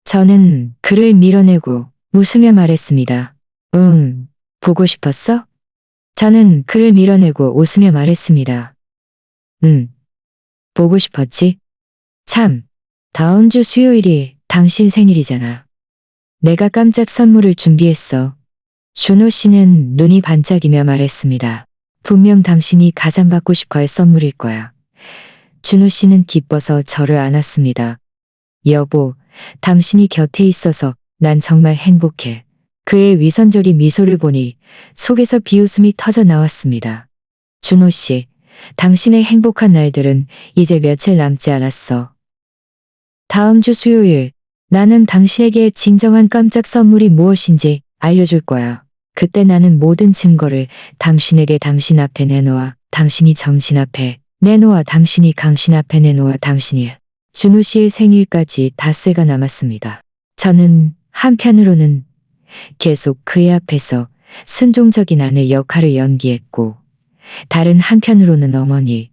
저는 그를 밀어내고 웃으며 말했습니다. 응, 보고 싶었어? 저는 그를 밀어내고 웃으며 말했습니다. 응, 보고 싶었지? 참, 다음 주 수요일이 당신 생일이잖아. 내가 깜짝 선물을 준비했어. 준호 씨는 눈이 반짝이며 말했습니다. 분명 당신이 가장 받고 싶어할 선물일 거야. 준호 씨는 기뻐서 저를 안았습니다. 여보, 당신이 곁에 있어서 난 정말 행복해. 그의 위선적인 미소를 보니 속에서 비웃음이 터져 나왔습니다. 준호 씨, 당신의 행복한 날들은 이제 며칠 남지 않았어. 다음 주 수요일, 나는 당신에게 진정한 깜짝 선물이 무엇인지 알려줄 거야. 그때 나는 모든 증거를 당신에게 당신 앞에 내놓아 당신이 당신 앞에 당신이 준호 씨의 생일까지 닷새가 남았습니다. 저는 한편으로는 계속 그의 앞에서 순종적인 아내 역할을 연기했고 다른 한편으로는 어머니,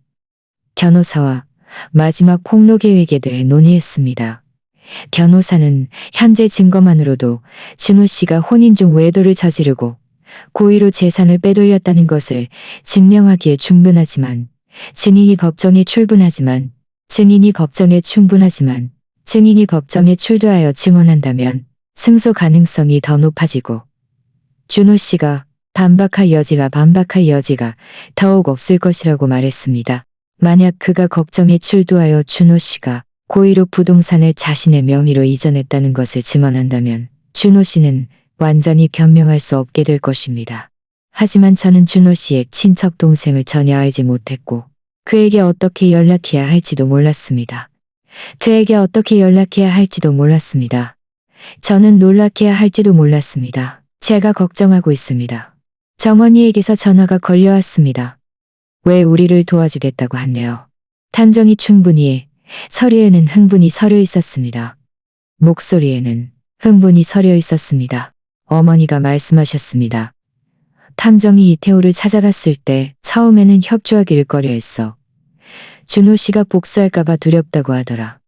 변호사와 마지막 폭로 계획에 대해 논의했습니다. 변호사는 현재 증거만으로도 준호 씨가 혼인 중 외도를 저지르고 고의로 재산을 빼돌렸다는 것을 증명하기에 충분하지만 증인이 법정에 출두하여 증언한다면 승소 가능성이 더 높아지고 준호 씨가 반박할 여지가 더욱 없을 것이라고 말했습니다. 만약 그가 법정에 출두하여 준호 씨가 고의로 부동산을 자신의 명의로 이전했다는 것을 증언한다면 준호 씨는 완전히 변명할 수 없게 될 것입니다. 하지만 저는 준호 씨의 친척 동생을 전혀 알지 못했고 그에게 어떻게 연락해야 할지도 몰랐습니다. 저는 놀라켜야 할지도 몰랐습니다. 제가 걱정하고 있습니다. 정원이에게서 전화가 걸려왔습니다. 왜 우리를 도와주겠다고 한대요. 탐정이 충분히 서류에는 흥분이 서려 있었습니다. 목소리에는 흥분이 서려 있었습니다. 어머니가 말씀하셨습니다. 탐정이 이태호를 찾아갔을 때 처음에는 협조하기를 꺼려했어. 준호 씨가 복수할까봐 두렵다고 하더라.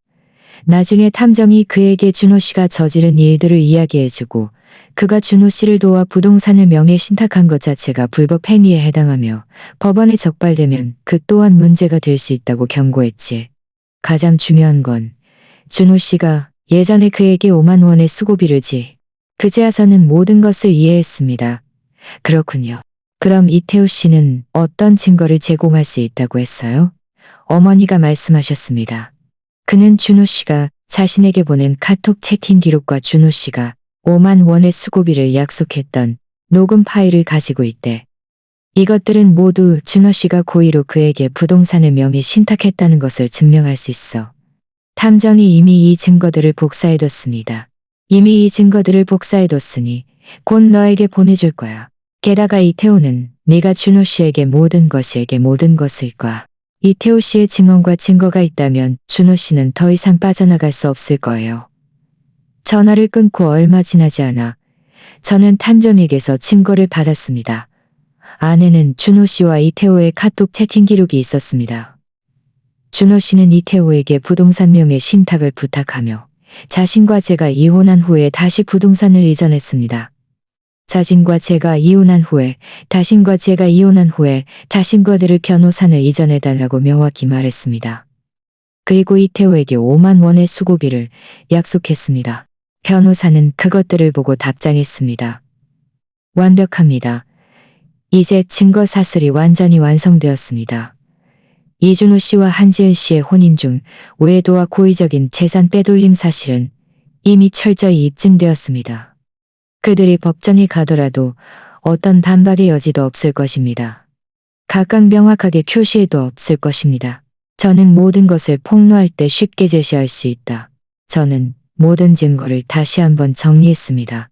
나중에 탐정이 그에게 준호 씨가 저지른 일들을 이야기해주고 그가 준호 씨를 도와 부동산을 명예 신탁한 것 자체가 불법 행위에 해당하며 법원에 적발되면 그 또한 문제가 될 수 있다고 경고했지. 가장 중요한 건 준호 씨가 예전에 그에게 5만 원의 수고비를 그제야 저는 모든 것을 이해했습니다. 그렇군요. 그럼 이태우 씨는 어떤 증거를 제공할 수 있다고 했어요? 어머니가 말씀하셨습니다. 그는 준호 씨가 자신에게 보낸 카톡 채팅 기록과 준호 씨가 5만 원의 수고비를 약속했던 녹음 파일을 가지고 있대. 이것들은 모두 준호 씨가 고의로 그에게 부동산을 명의 신탁했다는 것을 증명할 수 있어. 탐정이 이미 이 증거들을 복사해뒀습니다. 이미 이 증거들을 복사해뒀으니 곧 너에게 보내줄 거야. 게다가 이태호는 네가 준호 씨에게 모든 것을 과 이태호 씨의 증언과 증거가 있다면 준호 씨는 더 이상 빠져나갈 수 없을 거예요. 전화를 끊고 얼마 지나지 않아 저는 탐정에게서 증거를 받았습니다. 안에는 준호 씨와 이태호의 카톡 채팅 기록이 있었습니다. 준호 씨는 이태호에게 부동산 명의 신탁을 부탁하며 자신과 제가 이혼한 후에 다시 부동산을 이전했습니다. 자신과 제가 이혼한 후에 자신과 들 변호사를 이전해달라고 명확히 말했습니다. 그리고 이태호에게 5만 원의 수고비를 약속했습니다. 변호사는 그것들을 보고 답장했습니다. 완벽합니다. 이제 증거 사슬이 완전히 완성되었습니다. 이준호 씨와 한지은 씨의 혼인 중 외도와 고의적인 재산 빼돌림 사실은 이미 철저히 입증되었습니다. 그들이 법정에 가더라도 어떤 반박의 여지도 없을 것입니다. 각각 명확하게 표시해도 없을 것입니다. 저는 모든 것을 폭로할 때 쉽게 제시할 수 있다. 저는 모든 증거를 다시 한번 정리했습니다.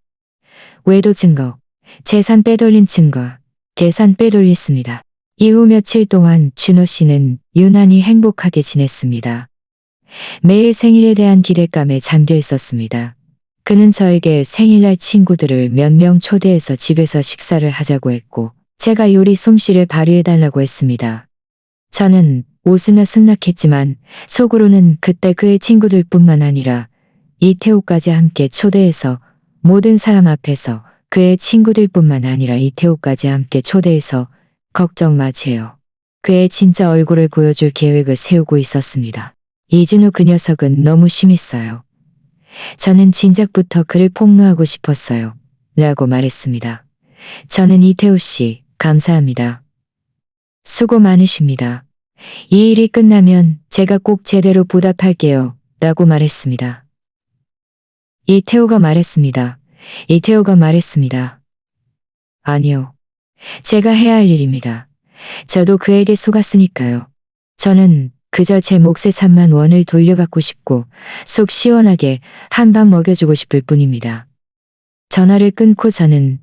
외도 증거, 재산 빼돌린 증거, 재산 빼돌렸습니다. 이후 며칠 동안 준호 씨는 유난히 행복하게 지냈습니다. 매일 생일에 대한 기대감에 잠겨 있었습니다. 그는 저에게 생일날 친구들을 몇 명 초대해서 집에서 식사를 하자고 했고 제가 요리 솜씨를 발휘해달라고 했습니다. 저는 웃으며 승낙했지만 속으로는 그때 그의 친구들뿐만 아니라 이태호까지 함께 초대해서 모든 사람 앞에서 그의 친구들뿐만 아니라 이태호까지 함께 초대해서 걱정 마세요. 그의 진짜 얼굴을 보여줄 계획을 세우고 있었습니다. 이준호 그 녀석은 너무 심했어요. 저는 진작부터 그를 폭로하고 싶었어요. 라고 말했습니다. 저는 이태호 씨, 감사합니다. 수고 많으십니다. 이 일이 끝나면 제가 꼭 제대로 보답할게요. 라고 말했습니다. 이태호가 말했습니다. 아니요. 제가 해야 할 일입니다. 저도 그에게 속았으니까요. 저는 그저 제 몫의 3만 원을 돌려받고 싶고 속 시원하게 한 방 먹여주고 싶을 뿐입니다. 전화를 끊고 저는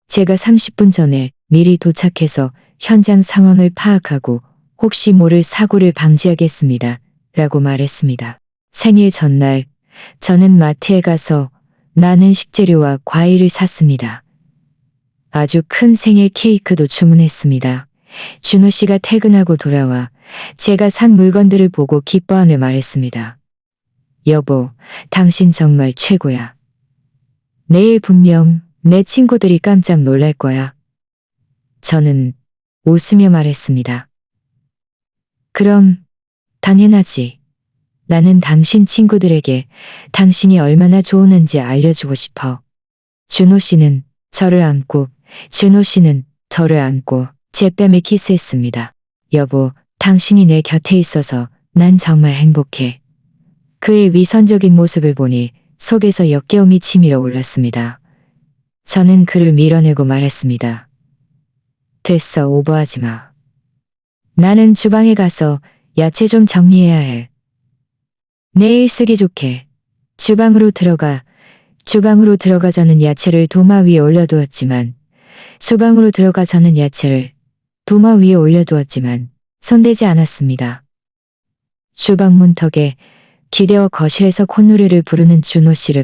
제가 30분 전에 미리 도착해서 현장 상황을 파악하고 혹시 모를 사고를 방지하겠습니다. 라고 말했습니다. 생일 전날 저는 마트에 가서 많은 식재료와 과일을 샀습니다. 아주 큰 생일 케이크도 주문했습니다. 준호 씨가 퇴근하고 돌아와 제가 산 물건들을 보고 기뻐하며 말했습니다. 여보, 당신 정말 최고야. 내일 분명 내 친구들이 깜짝 놀랄 거야. 저는 웃으며 말했습니다. 그럼 당연하지. 나는 당신 친구들에게 당신이 얼마나 좋은지 알려주고 싶어. 준호 씨는 저를 안고 제 뺨에 키스했습니다. 여보, 당신이 내 곁에 있어서 난 정말 행복해. 그의 위선적인 모습을 보니 속에서 역겨움이 치밀어 올랐습니다. 저는 그를 밀어내고 말했습니다. 됐어, 오버하지 마. 나는 주방에 가서 야채 좀 정리해야 해. 내일 쓰기 좋게. 주방으로 들어가 저는 야채를 도마 위에 올려두었지만 손대지 않았습니다. 주방 문턱에 기대어 거실에서 콧노래를 부르는 준호 씨를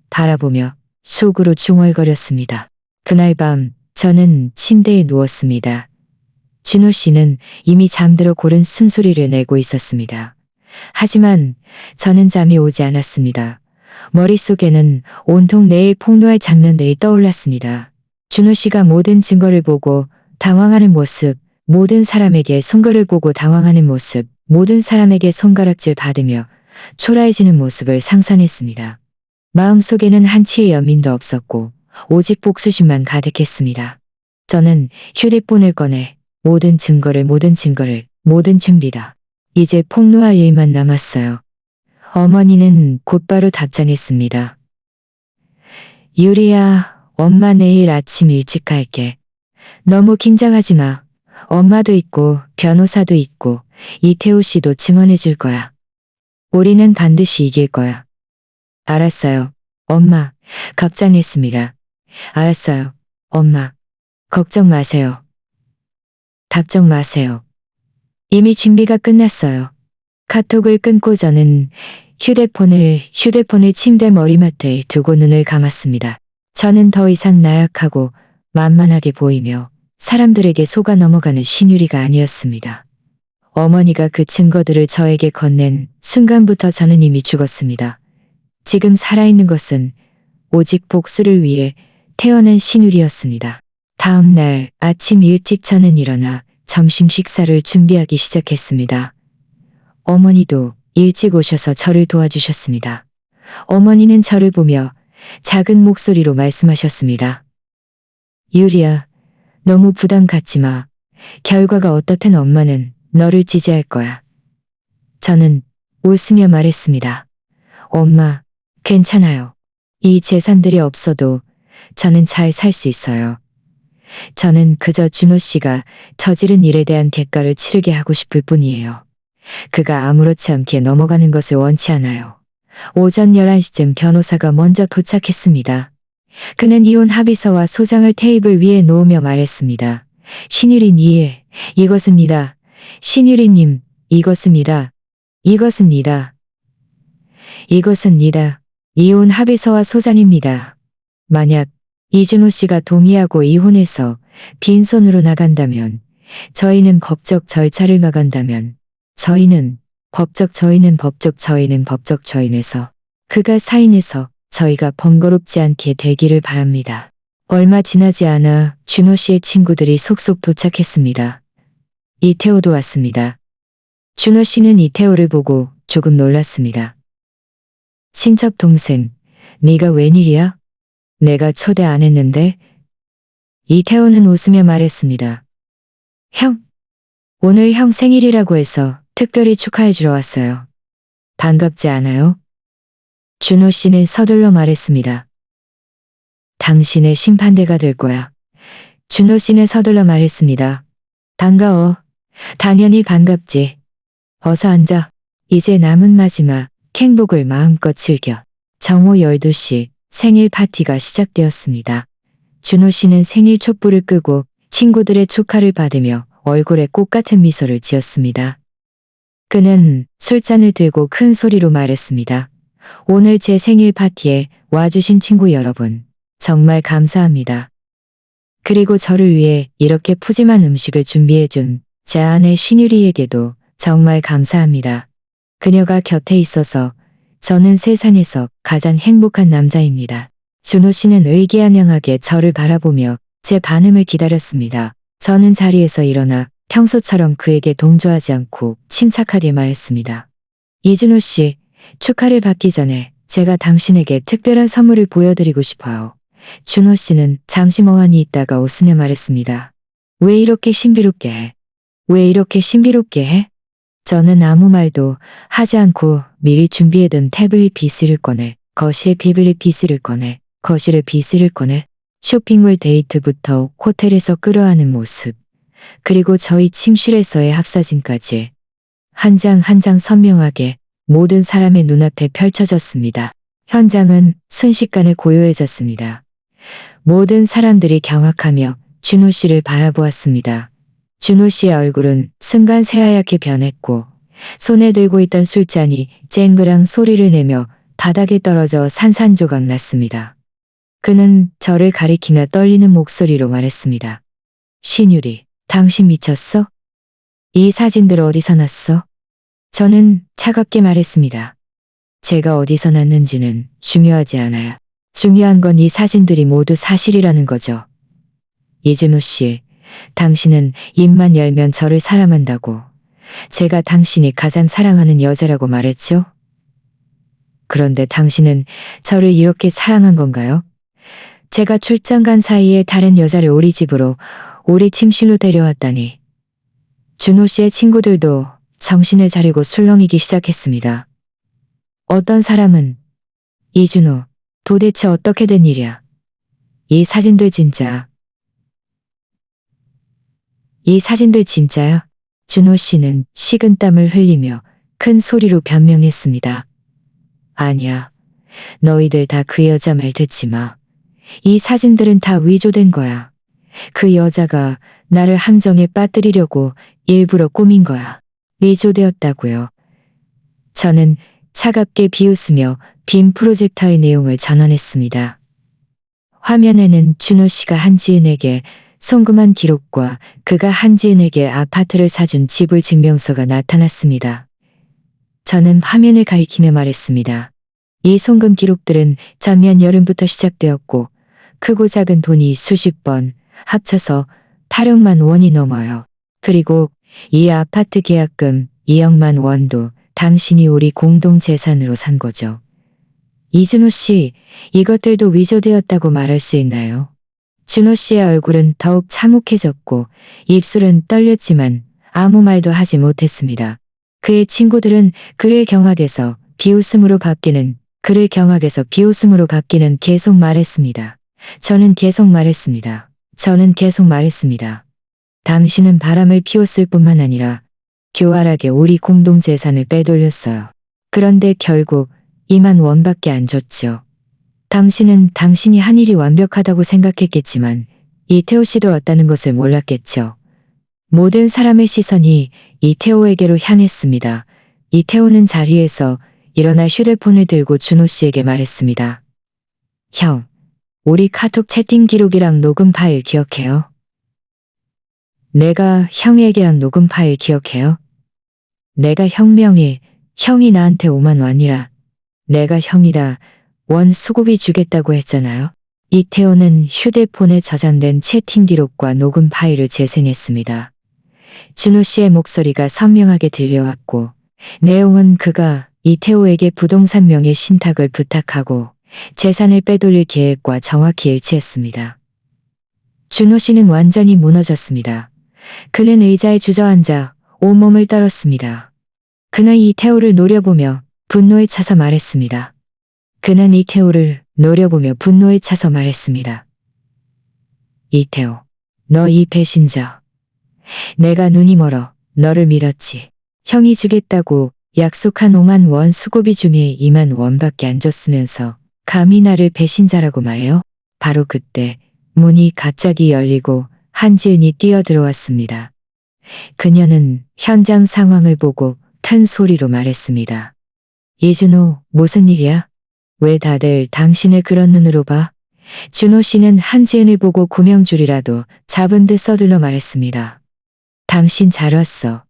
바라보며 속으로 중얼거렸습니다. 그날 밤 저는 침대에 누웠습니다. 준호 씨는 이미 잠들어 고른 숨소리를 내고 있었습니다. 하지만 저는 잠이 오지 않았습니다. 머릿속에는 온통 내일 폭로할 장면들이 떠올랐습니다. 준호 씨가 모든 증거를 보고 당황하는 모습, 모든 사람에게 손가락질 받으며 초라해지는 모습을 상상했습니다. 마음속에는 한치의 연민도 없었고 오직 복수심만 가득했습니다. 저는 휴대폰을 꺼내 모든 모든 준비다. 이제 폭로할 일만 남았어요. 어머니는 곧바로 답장했습니다. 유리야, 엄마 내일 아침 일찍 갈게. 너무 긴장하지 마. 엄마도 있고 변호사도 있고 이태호 씨도 증언해 줄 거야. 우리는 반드시 이길 거야. 알았어요. 엄마, 걱정했습니다. 알았어요. 엄마, 걱정 마세요. 걱정 마세요. 이미 준비가 끝났어요. 카톡을 끊고 저는 휴대폰을 침대 머리맡에 두고 눈을 감았습니다. 저는 더 이상 나약하고 만만하게 보이며 사람들에게 속아 넘어가는 신유리가 아니었습니다. 어머니가 그 증거들을 저에게 건넨 순간부터 저는 이미 죽었습니다. 지금 살아있는 것은 오직 복수를 위해 태어난 신유리였습니다. 다음 날 아침 일찍 저는 일어나 점심 식사를 준비하기 시작했습니다. 어머니도 일찍 오셔서 저를 도와주셨습니다. 어머니는 저를 보며 작은 목소리로 말씀하셨습니다. 유리야, 너무 부담 갖지 마. 결과가 어떻든 엄마는 너를 지지할 거야. 저는 웃으며 말했습니다. 엄마, 괜찮아요. 이 재산들이 없어도 저는 잘 살 수 있어요. 저는 그저 준호 씨가 저지른 일에 대한 대가를 치르게 하고 싶을 뿐이에요. 그가 아무렇지 않게 넘어가는 것을 원치 않아요. 오전 11시쯤 변호사가 먼저 도착했습니다. 그는 이혼 합의서와 소장을 테이블 위에 놓으며 말했습니다. 신유리님, 이것입니다. 신유리님, 이것입니다. 이것입니다. 이것입니다. 이혼 합의서와 소장입니다. 만약 이준호 씨가 동의하고 이혼해서 빈손으로 나간다면, 저희는 법적 절차를 나간다면, 저희는 법적 저희는에서 그가 사인해서 저희가 번거롭지 않게 되기를 바랍니다. 얼마 지나지 않아 준호 씨의 친구들이 속속 도착했습니다. 이태호도 왔습니다. 준호 씨는 이태호를 보고 조금 놀랐습니다. 친척 동생, 네가 웬일이야? 내가 초대 안 했는데? 이태호는 웃으며 말했습니다. 형, 오늘 형 생일이라고 해서 특별히 축하해 주러 왔어요. 반갑지 않아요? 준호 씨는 서둘러 말했습니다. 당신의 심판대가 될 거야. 준호 씨는 서둘러 말했습니다. 반가워. 당연히 반갑지. 어서 앉아. 이제 남은 마지막 행복을 마음껏 즐겨. 정오 12시 생일 파티가 시작되었습니다. 준호 씨는 생일 촛불을 끄고 친구들의 축하를 받으며 얼굴에 꽃 같은 미소를 지었습니다. 그는 술잔을 들고 큰 소리로 말했습니다. 오늘 제 생일 파티에 와주신 친구 여러분, 정말 감사합니다. 그리고 저를 위해 이렇게 푸짐한 음식을 준비해준 제 아내 신유리에게도 정말 감사합니다. 그녀가 곁에 있어서 저는 세상에서 가장 행복한 남자입니다. 준호 씨는 의기양양하게 저를 바라보며 제 반응을 기다렸습니다. 저는 자리에서 일어나 평소처럼 그에게 동조하지 않고 침착하게 말했습니다. 이준호 씨, 축하를 받기 전에 제가 당신에게 특별한 선물을 보여드리고 싶어요. 준호 씨는 잠시 멍하니 있다가 웃으며 말했습니다. 왜 이렇게 신비롭게 해? 왜 이렇게 신비롭게 해? 저는 아무 말도 하지 않고 미리 준비해둔 태블릿 PC를 꺼내 거실에 쇼핑몰 데이트부터 호텔에서 끌어안은 모습, 그리고 저희 침실에서의 합사진까지 한 장 한 장 선명하게 모든 사람의 눈앞에 펼쳐졌습니다. 현장은 순식간에 고요해졌습니다. 모든 사람들이 경악하며 준호 씨를 바라보았습니다. 준호 씨의 얼굴은 순간 새하얗게 변했고 손에 들고 있던 술잔이 쨍그랑 소리를 내며 바닥에 떨어져 산산조각 났습니다. 그는 저를 가리키며 떨리는 목소리로 말했습니다. 신유리, 당신 미쳤어? 이 사진들 어디서 났어? 저는 차갑게 말했습니다. 제가 어디서 났는지는 중요하지 않아요. 중요한 건 이 사진들이 모두 사실이라는 거죠. 이준호 씨, 당신은 입만 열면 저를 사랑한다고. 제가 당신이 가장 사랑하는 여자라고 말했죠? 그런데 당신은 저를 이렇게 사랑한 건가요? 제가 출장 간 사이에 다른 여자를 우리 집으로 우리 침실로 데려왔다니. 준호 씨의 친구들도 정신을 차리고 술렁이기 시작했습니다. 어떤 사람은 이준호, 도대체 어떻게 된 일이야? 이 사진들 진짜야? 준호 씨는 식은땀을 흘리며 큰 소리로 변명했습니다. 아니야. 너희들 다 그 여자 말 듣지 마. 이 사진들은 다 위조된 거야. 그 여자가 나를 함정에 빠뜨리려고 일부러 꾸민 거야. 위조되었다고요. 저는 차갑게 비웃으며 빔 프로젝터의 내용을 전환했습니다. 화면에는 준호 씨가 한지은에게 송금한 기록과 그가 한지은에게 아파트를 사준 지불 증명서가 나타났습니다. 저는 화면을 가리키며 말했습니다. 이 송금 기록들은 작년 여름부터 시작되었고 크고 작은 돈이 수십 번 합쳐서 8억만 원이 넘어요. 그리고 이 아파트 계약금 2억만 원도 당신이 우리 공동 재산으로 산 거죠. 이준호 씨, 이것들도 위조되었다고 말할 수 있나요? 준호 씨의 얼굴은 더욱 참혹해졌고 입술은 떨렸지만 아무 말도 하지 못했습니다. 그의 친구들은 그를 경악에서 비웃음으로 바뀌는 계속 말했습니다. 저는 계속 말했습니다. 당신은 바람을 피웠을 뿐만 아니라 교활하게 우리 공동 재산을 빼돌렸어요. 그런데 결국 2만 원밖에 안 줬죠. 당신은 당신이 한 일이 완벽하다고 생각했겠지만 이태호 씨도 왔다는 것을 몰랐겠죠. 모든 사람의 시선이 이태호에게로 향했습니다. 이태호는 자리에서 일어나 휴대폰을 들고 준호 씨에게 말했습니다. 형, 우리 카톡 채팅 기록이랑 녹음 파일 기억해요? 내가 형에게 한 녹음 파일 기억해요? 내가 형명에 형이 나한테 5만 원이라 내가 형이라 원 수고비 주겠다고 했잖아요. 이태호는 휴대폰에 저장된 채팅 기록과 녹음 파일을 재생했습니다. 준호 씨의 목소리가 선명하게 들려왔고 내용은 그가 이태호에게 부동산 명의 신탁을 부탁하고 재산을 빼돌릴 계획과 정확히 일치했습니다. 준호 씨는 완전히 무너졌습니다. 그는 의자에 주저앉아 온몸을 떨었습니다. 그는 이태호를 노려보며 분노에 차서 말했습니다. 이태호, 너 이 배신자. 내가 눈이 멀어 너를 믿었지. 형이 주겠다고 약속한 5만 원 수고비 중에 2만 원밖에 안 줬으면서 감히 나를 배신자라고 말해요? 바로 그때 문이 갑자기 열리고 한지은이 뛰어들어왔습니다. 그녀는 현장 상황을 보고 큰 소리로 말했습니다. 이준호, 무슨 일이야? 왜 다들 당신을 그런 눈으로 봐? 준호 씨는 한지은을 보고 구명줄이라도 잡은 듯 서둘러 말했습니다. 당신 잘 왔어.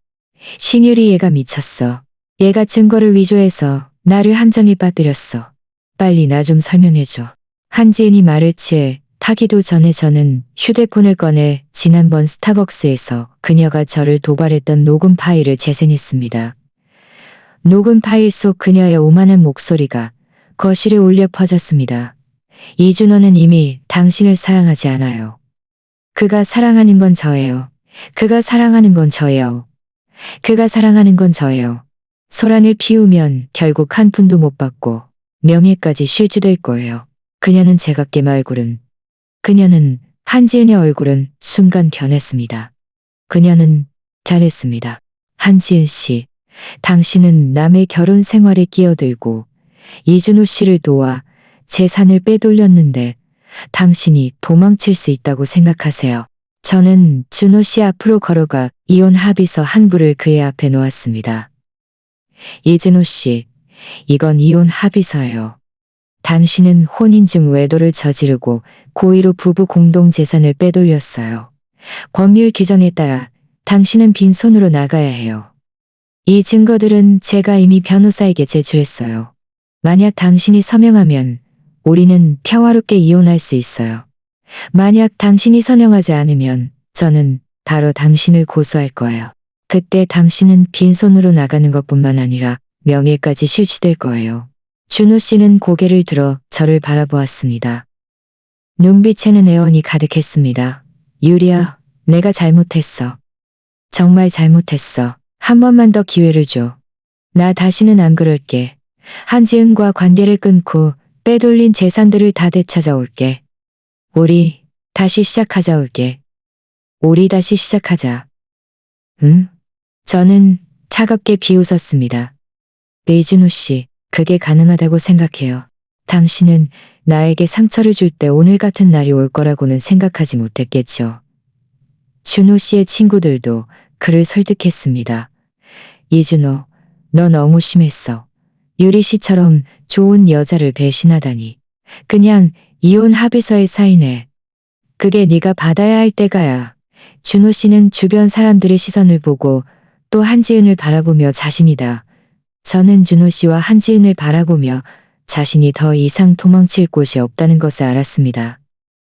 신율이 얘가 미쳤어. 얘가 증거를 위조해서 나를 함정에 빠뜨렸어. 빨리 나 좀 설명해줘. 한지은이 말을 취해 타기도 전에 저는 휴대폰을 꺼내 지난번 스타벅스에서 그녀가 저를 도발했던 녹음 파일을 재생했습니다. 녹음 파일 속 그녀의 오만한 목소리가 거실에 울려 퍼졌습니다. 이준호는 이미 당신을 사랑하지 않아요. 그가 사랑하는 건 저예요. 소란을 피우면 결국 한 푼도 못 받고 명예까지 실추될 거예요. 그녀는 한지은의 얼굴은 순간 변했습니다. 그녀는 잘했습니다. 한지은 씨, 당신은 남의 결혼 생활에 끼어들고 이준호 씨를 도와 재산을 빼돌렸는데 당신이 도망칠 수 있다고 생각하세요. 저는 준호 씨 앞으로 걸어가 이혼 합의서 한 부를 그의 앞에 놓았습니다. 이준호 씨, 이건 이혼 합의서예요. 당신은 혼인중 외도를 저지르고 고의로 부부 공동 재산을 빼돌렸어요. 법률 규정에 따라 당신은 빈손으로 나가야 해요. 이 증거들은 제가 이미 변호사에게 제출했어요. 만약 당신이 서명하면 우리는 평화롭게 이혼할 수 있어요. 만약 당신이 서명하지 않으면 저는 바로 당신을 고소할 거예요. 그때 당신은 빈손으로 나가는 것뿐만 아니라 명예까지 실추될 거예요. 준호 씨는 고개를 들어 저를 바라보았습니다. 눈빛에는 애원이 가득했습니다. 유리야, 내가 잘못했어. 정말 잘못했어. 한 번만 더 기회를 줘. 나 다시는 안 그럴게. 한지은과 관계를 끊고 빼돌린 재산들을 다 되찾아올게. 우리 다시 시작하자 올게. 우리 다시 시작하자. 응? 저는 차갑게 비웃었습니다. 이준호 씨, 그게 가능하다고 생각해요. 당신은 나에게 상처를 줄 때 오늘 같은 날이 올 거라고는 생각하지 못했겠죠. 준호 씨의 친구들도 그를 설득했습니다. 이준호, 너 너무 심했어. 유리 씨처럼 좋은 여자를 배신하다니. 그냥 이혼 합의서에 사인해. 그게 네가 받아야 할 때가야. 준호 씨는 주변 사람들의 시선을 보고 또 한지은을 바라보며 자신이다. 저는 준호 씨와 한지은을 바라보며 자신이 더 이상 도망칠 곳이 없다는 것을 알았습니다.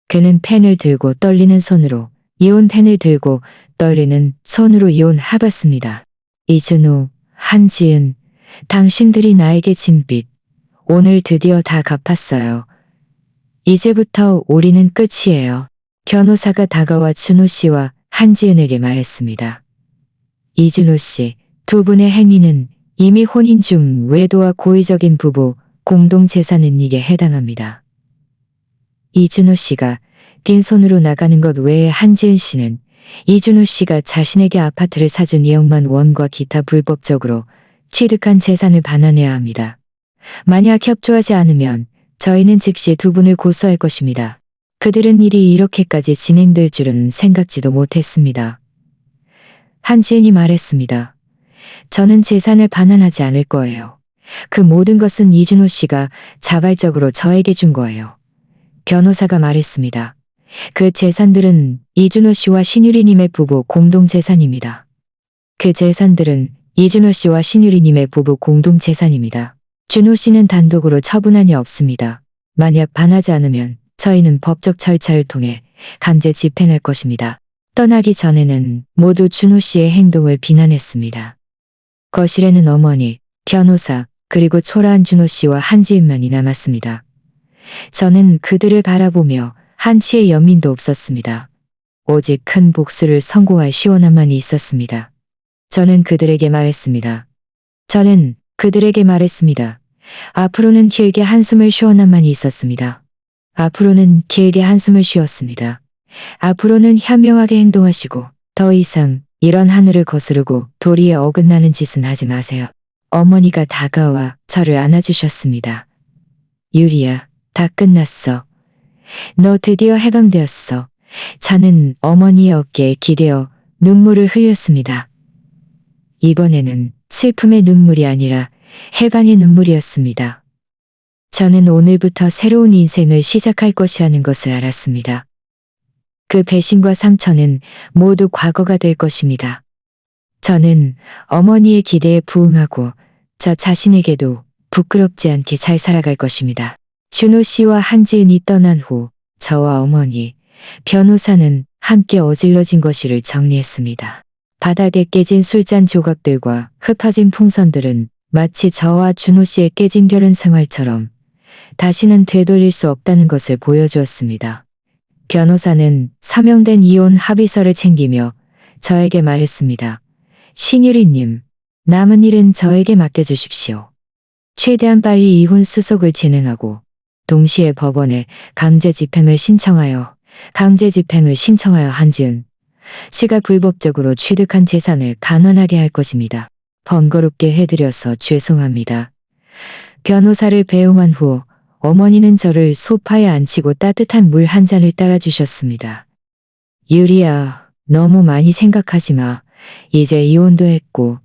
그는 펜을 들고 떨리는 손으로 이혼 펜을 들고 떨리는 손으로 이혼해봤습니다. 이준호, 한지은, 당신들이 나에게 진 빚, 오늘 드디어 다 갚았어요. 이제부터 우리는 끝이에요. 변호사가 다가와 준호 씨와 한지은에게 말했습니다. 이준호 씨, 두 분의 행위는 이미 혼인 중 외도와 고의적인 부부 공동재산 이익에 해당합니다. 이준호 씨가 빈손으로 나가는 것 외에 한지은 씨는 이준호 씨가 자신에게 아파트를 사준 2억만 원과 기타 불법적으로 취득한 재산을 반환해야 합니다. 만약 협조하지 않으면 저희는 즉시 두 분을 고소할 것입니다. 그들은 일이 이렇게까지 진행될 줄은 생각지도 못했습니다. 한지은이 말했습니다. 저는 재산을 반환하지 않을 거예요. 그 모든 것은 이준호 씨가 자발적으로 저에게 준 거예요. 변호사가 말했습니다. 그 재산들은 이준호 씨와 신유리님의 부부 공동재산입니다. 그 재산들은 이준호 씨와 신유리님의 부부 공동재산입니다. 준호 씨는 단독으로 처분한이 없습니다. 만약 반하지 않으면 저희는 법적 절차를 통해 강제 집행할 것입니다. 떠나기 전에는 모두 준호 씨의 행동을 비난했습니다. 거실에는 어머니, 변호사, 그리고 초라한 준호 씨와 한지은만이 남았습니다. 저는 그들을 바라보며 한치의 연민도 없었습니다. 오직 큰 복수를 선고할 시원함만이 있었습니다. 저는 그들에게 말했습니다. 앞으로는 길게 한숨을 시원함만이 있었습니다. 앞으로는 길게 한숨을 쉬었습니다. 앞으로는 현명하게 행동하시고 더 이상 이런 하늘을 거스르고 도리에 어긋나는 짓은 하지 마세요. 어머니가 다가와 저를 안아주셨습니다. 유리야, 다 끝났어. 너 드디어 해방되었어. 저는 어머니의 어깨에 기대어 눈물을 흘렸습니다. 이번에는 슬픔의 눈물이 아니라 해방의 눈물이었습니다. 저는 오늘부터 새로운 인생을 시작할 것이라는 것을 알았습니다. 그 배신과 상처는 모두 과거가 될 것입니다. 저는 어머니의 기대에 부응하고 저 자신에게도 부끄럽지 않게 잘 살아갈 것입니다. 준호 씨와 한지은이 떠난 후 저와 어머니, 변호사는 함께 어질러진 거실을 정리했습니다. 바닥에 깨진 술잔 조각들과 흩어진 풍선들은 마치 저와 준호 씨의 깨진 결혼 생활처럼 다시는 되돌릴 수 없다는 것을 보여주었습니다. 변호사는 서명된 이혼 합의서를 챙기며 저에게 말했습니다. 신유리님, 남은 일은 저에게 맡겨주십시오. 최대한 빨리 이혼 수속을 진행하고 동시에 법원에 강제 집행을 신청하여 한지은 씨가 불법적으로 취득한 재산을 반환하게 할 것입니다. 번거롭게 해드려서 죄송합니다. 변호사를 배웅한 후 어머니는 저를 소파에 앉히고 따뜻한 물 한 잔을 따라주셨습니다. 유리야, 너무 많이 생각하지 마. 이제 이혼도 했고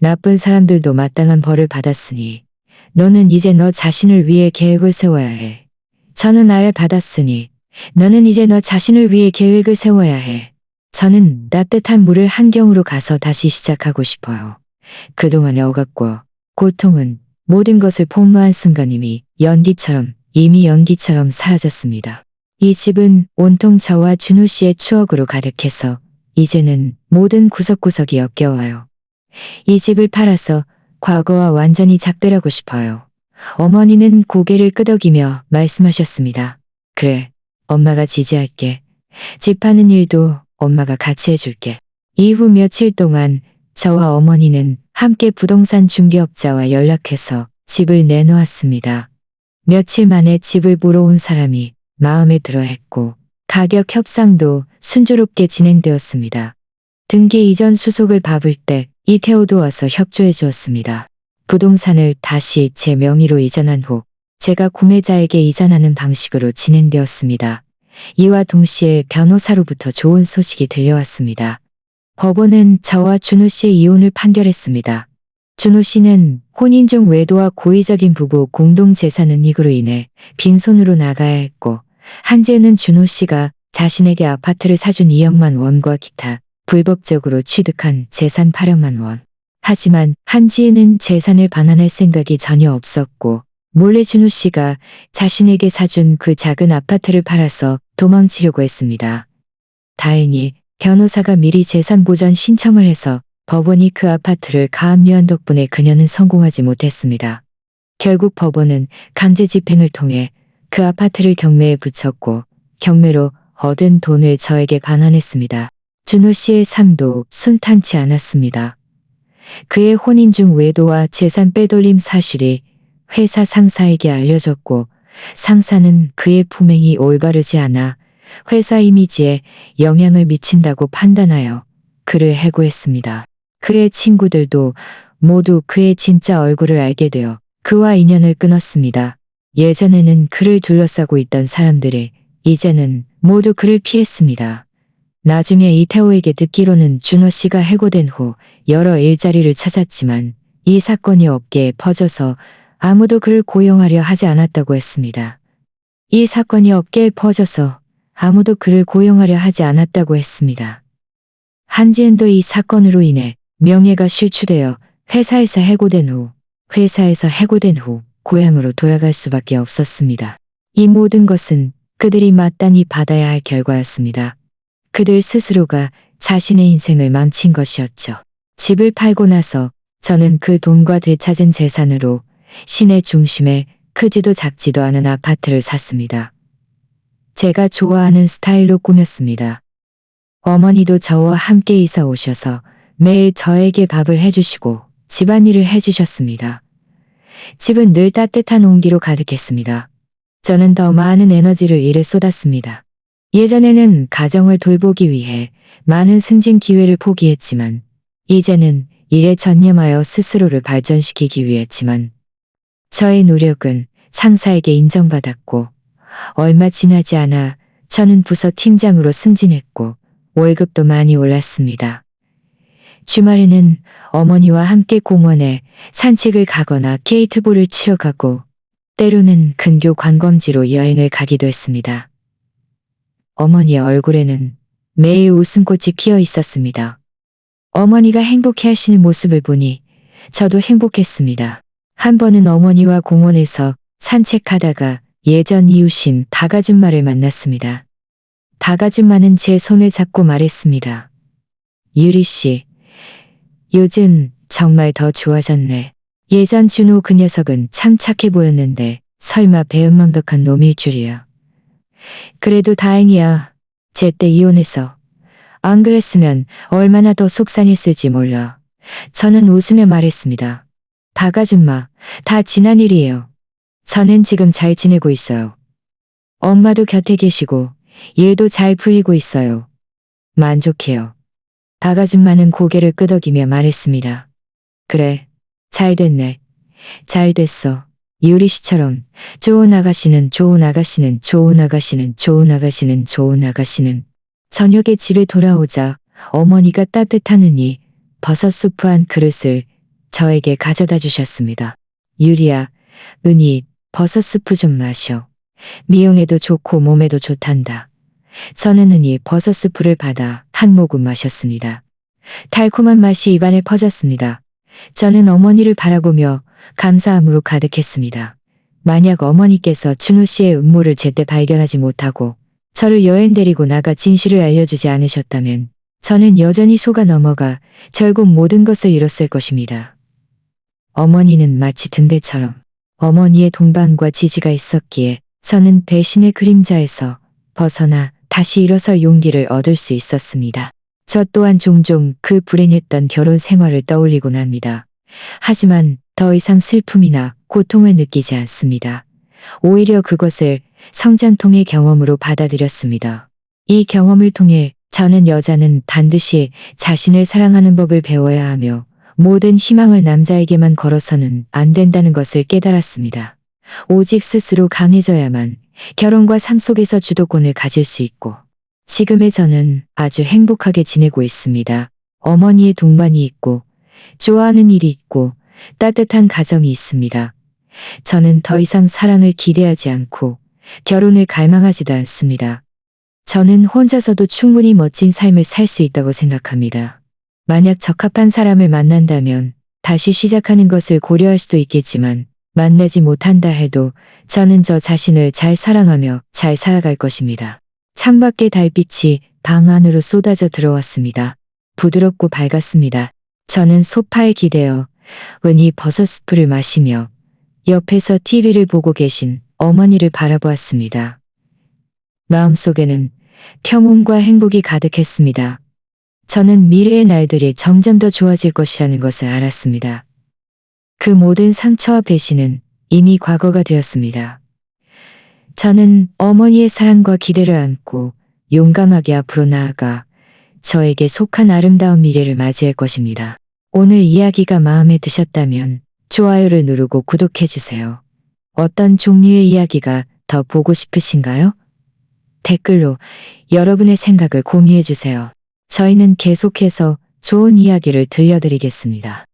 나쁜 사람들도 마땅한 벌을 받았으니 너는 이제 너 자신을 위해 계획을 세워야 해. 저는 나를 받았으니 너는 이제 너 자신을 위해 계획을 세워야 해. 저는 따뜻한 물을 한 경으로 가서 다시 시작하고 싶어요. 그동안의 억압과 고통은 모든 것을 폭로한 순간 이미 연기처럼 사라졌습니다. 이 집은 온통 저와 준호 씨의 추억으로 가득해서 이제는 모든 구석구석이 역겨워요. 이 집을 팔아서 과거와 완전히 작별하고 싶어요. 어머니는 고개를 끄덕이며 말씀하셨습니다. 그래, 엄마가 지지할게. 집 파는 일도 엄마가 같이 해줄게. 이후 며칠 동안 저와 어머니는 함께 부동산 중개업자와 연락해서 집을 내놓았습니다. 며칠 만에 집을 보러 온 사람이 마음에 들어 했고 가격 협상도 순조롭게 진행되었습니다. 등기 이전 수속을 밟을 때 이태호도 와서 협조해 주었습니다. 부동산을 다시 제 명의로 이전한 후 제가 구매자에게 이전하는 방식으로 진행되었습니다. 이와 동시에 변호사로부터 좋은 소식이 들려왔습니다. 법원은 저와 준호 씨의 이혼을 판결했습니다. 준호 씨는 혼인 중 외도와 고의적인 부부 공동재산 은닉으로 인해 빈손으로 나가야 했고 한지은은 준호 씨가 자신에게 아파트를 사준 2억만 원과 기타 불법적으로 취득한 재산 8억만 원. 하지만 한지은은 재산을 반환할 생각이 전혀 없었고 몰래 준호 씨가 자신에게 사준 그 작은 아파트를 팔아서 도망치려고 했습니다. 다행히 변호사가 미리 재산 보전 신청을 해서 법원이 그 아파트를 가압류한 덕분에 그녀는 성공하지 못했습니다. 결국 법원은 강제 집행을 통해 그 아파트를 경매에 붙였고 경매로 얻은 돈을 저에게 반환했습니다. 준호 씨의 삶도 순탄치 않았습니다. 그의 혼인 중 외도와 재산 빼돌림 사실이 회사 상사에게 알려졌고 상사는 그의 품행이 올바르지 않아 회사 이미지에 영향을 미친다고 판단하여 그를 해고했습니다. 그의 친구들도 모두 그의 진짜 얼굴을 알게 되어 그와 인연을 끊었습니다. 예전에는 그를 둘러싸고 있던 사람들이 이제는 모두 그를 피했습니다. 나중에 이태호에게 듣기로는 준호 씨가 해고된 후 여러 일자리를 찾았지만 이 사건이 업계에 퍼져서 아무도 그를 고용하려 하지 않았다고 했습니다. 이 사건이 업계에 퍼져서 아무도 그를 고용하려 하지 않았다고 했습니다. 한지은도 이 사건으로 인해 명예가 실추되어 회사에서 해고된 후 고향으로 돌아갈 수밖에 없었습니다. 이 모든 것은 그들이 마땅히 받아야 할 결과였습니다. 그들 스스로가 자신의 인생을 망친 것이었죠. 집을 팔고 나서 저는 그 돈과 되찾은 재산으로 시내 중심에 크지도 작지도 않은 아파트를 샀습니다. 제가 좋아하는 스타일로 꾸몄습니다. 어머니도 저와 함께 이사 오셔서 매일 저에게 밥을 해주시고 집안일을 해주셨습니다. 집은 늘 따뜻한 온기로 가득했습니다. 저는 더 많은 에너지를 일에 쏟았습니다. 예전에는 가정을 돌보기 위해 많은 승진 기회를 포기했지만 이제는 일에 전념하여 스스로를 발전시키기 위했지만 저의 노력은 상사에게 인정받았고 얼마 지나지 않아 저는 부서 팀장으로 승진했고 월급도 많이 올랐습니다. 주말에는 어머니와 함께 공원에 산책을 가거나 게이트볼을 치러 가고 때로는 근교 관광지로 여행을 가기도 했습니다. 어머니의 얼굴에는 매일 웃음꽃이 피어 있었습니다. 어머니가 행복해 하시는 모습을 보니 저도 행복했습니다. 한 번은 어머니와 공원에서 산책하다가 예전 이웃인 닭아줌마를 만났습니다. 닭아줌마는 제 손을 잡고 말했습니다. 유리 씨, 요즘 정말 더 좋아졌네. 예전 준호 그 녀석은 참 착해 보였는데 설마 배은망덕한 놈일 줄이야. 그래도 다행이야. 제때 이혼해서. 안 그랬으면 얼마나 더 속상했을지 몰라. 저는 웃으며 말했습니다. 닭아줌마, 다 지난 일이에요. 저는 지금 잘 지내고 있어요. 엄마도 곁에 계시고 일도 잘 풀리고 있어요. 만족해요. 닭아줌마는 고개를 끄덕이며 말했습니다. 그래, 잘 됐네. 잘 됐어. 유리 씨처럼 좋은 아가씨는 저녁에 집에 돌아오자 어머니가 따뜻한 은이 버섯 수프 한 그릇을 저에게 가져다 주셨습니다. 유리야, 은이 버섯 수프 좀 마셔. 미용에도 좋고 몸에도 좋단다. 저는 은이 버섯 수프를 받아 한 모금 마셨습니다. 달콤한 맛이 입안에 퍼졌습니다. 저는 어머니를 바라보며 감사함으로 가득했습니다. 만약 어머니께서 준호 씨의 음모를 제때 발견하지 못하고 저를 여행 데리고 나가 진실을 알려주지 않으셨다면 저는 여전히 속아 넘어가 결국 모든 것을 잃었을 것입니다. 어머니는 마치 등대처럼 어머니의 동반과 지지가 있었기에 저는 배신의 그림자에서 벗어나 다시 일어설 용기를 얻을 수 있었습니다. 저 또한 종종 그 불행했던 결혼 생활을 떠올리곤 합니다. 하지만 더 이상 슬픔이나 고통을 느끼지 않습니다. 오히려 그것을 성장통의 경험으로 받아들였습니다. 이 경험을 통해 저는 여자는 반드시 자신을 사랑하는 법을 배워야 하며 모든 희망을 남자에게만 걸어서는 안 된다는 것을 깨달았습니다. 오직 스스로 강해져야만 결혼과 삶 속에서 주도권을 가질 수 있고, 지금의 저는 아주 행복하게 지내고 있습니다. 어머니의 동반이 있고, 좋아하는 일이 있고, 따뜻한 가정이 있습니다. 저는 더 이상 사랑을 기대하지 않고 결혼을 갈망하지도 않습니다. 저는 혼자서도 충분히 멋진 삶을 살 수 있다고 생각합니다. 만약 적합한 사람을 만난다면 다시 시작하는 것을 고려할 수도 있겠지만, 만나지 못한다 해도 저는 저 자신을 잘 사랑하며 잘 살아갈 것입니다. 창밖의 달빛이 방 안으로 쏟아져 들어왔습니다. 부드럽고 밝았습니다. 저는 소파에 기대어 은히 버섯 스프를 마시며 옆에서 TV를 보고 계신 어머니를 바라보았습니다. 마음속에는 평온과 행복이 가득했습니다. 저는 미래의 날들이 점점 더 좋아질 것이라는 것을 알았습니다. 그 모든 상처와 배신은 이미 과거가 되었습니다. 저는 어머니의 사랑과 기대를 안고 용감하게 앞으로 나아가 저에게 속한 아름다운 미래를 맞이할 것입니다. 오늘 이야기가 마음에 드셨다면 좋아요를 누르고 구독해주세요. 어떤 종류의 이야기가 더 보고 싶으신가요? 댓글로 여러분의 생각을 공유해주세요. 저희는 계속해서 좋은 이야기를 들려드리겠습니다.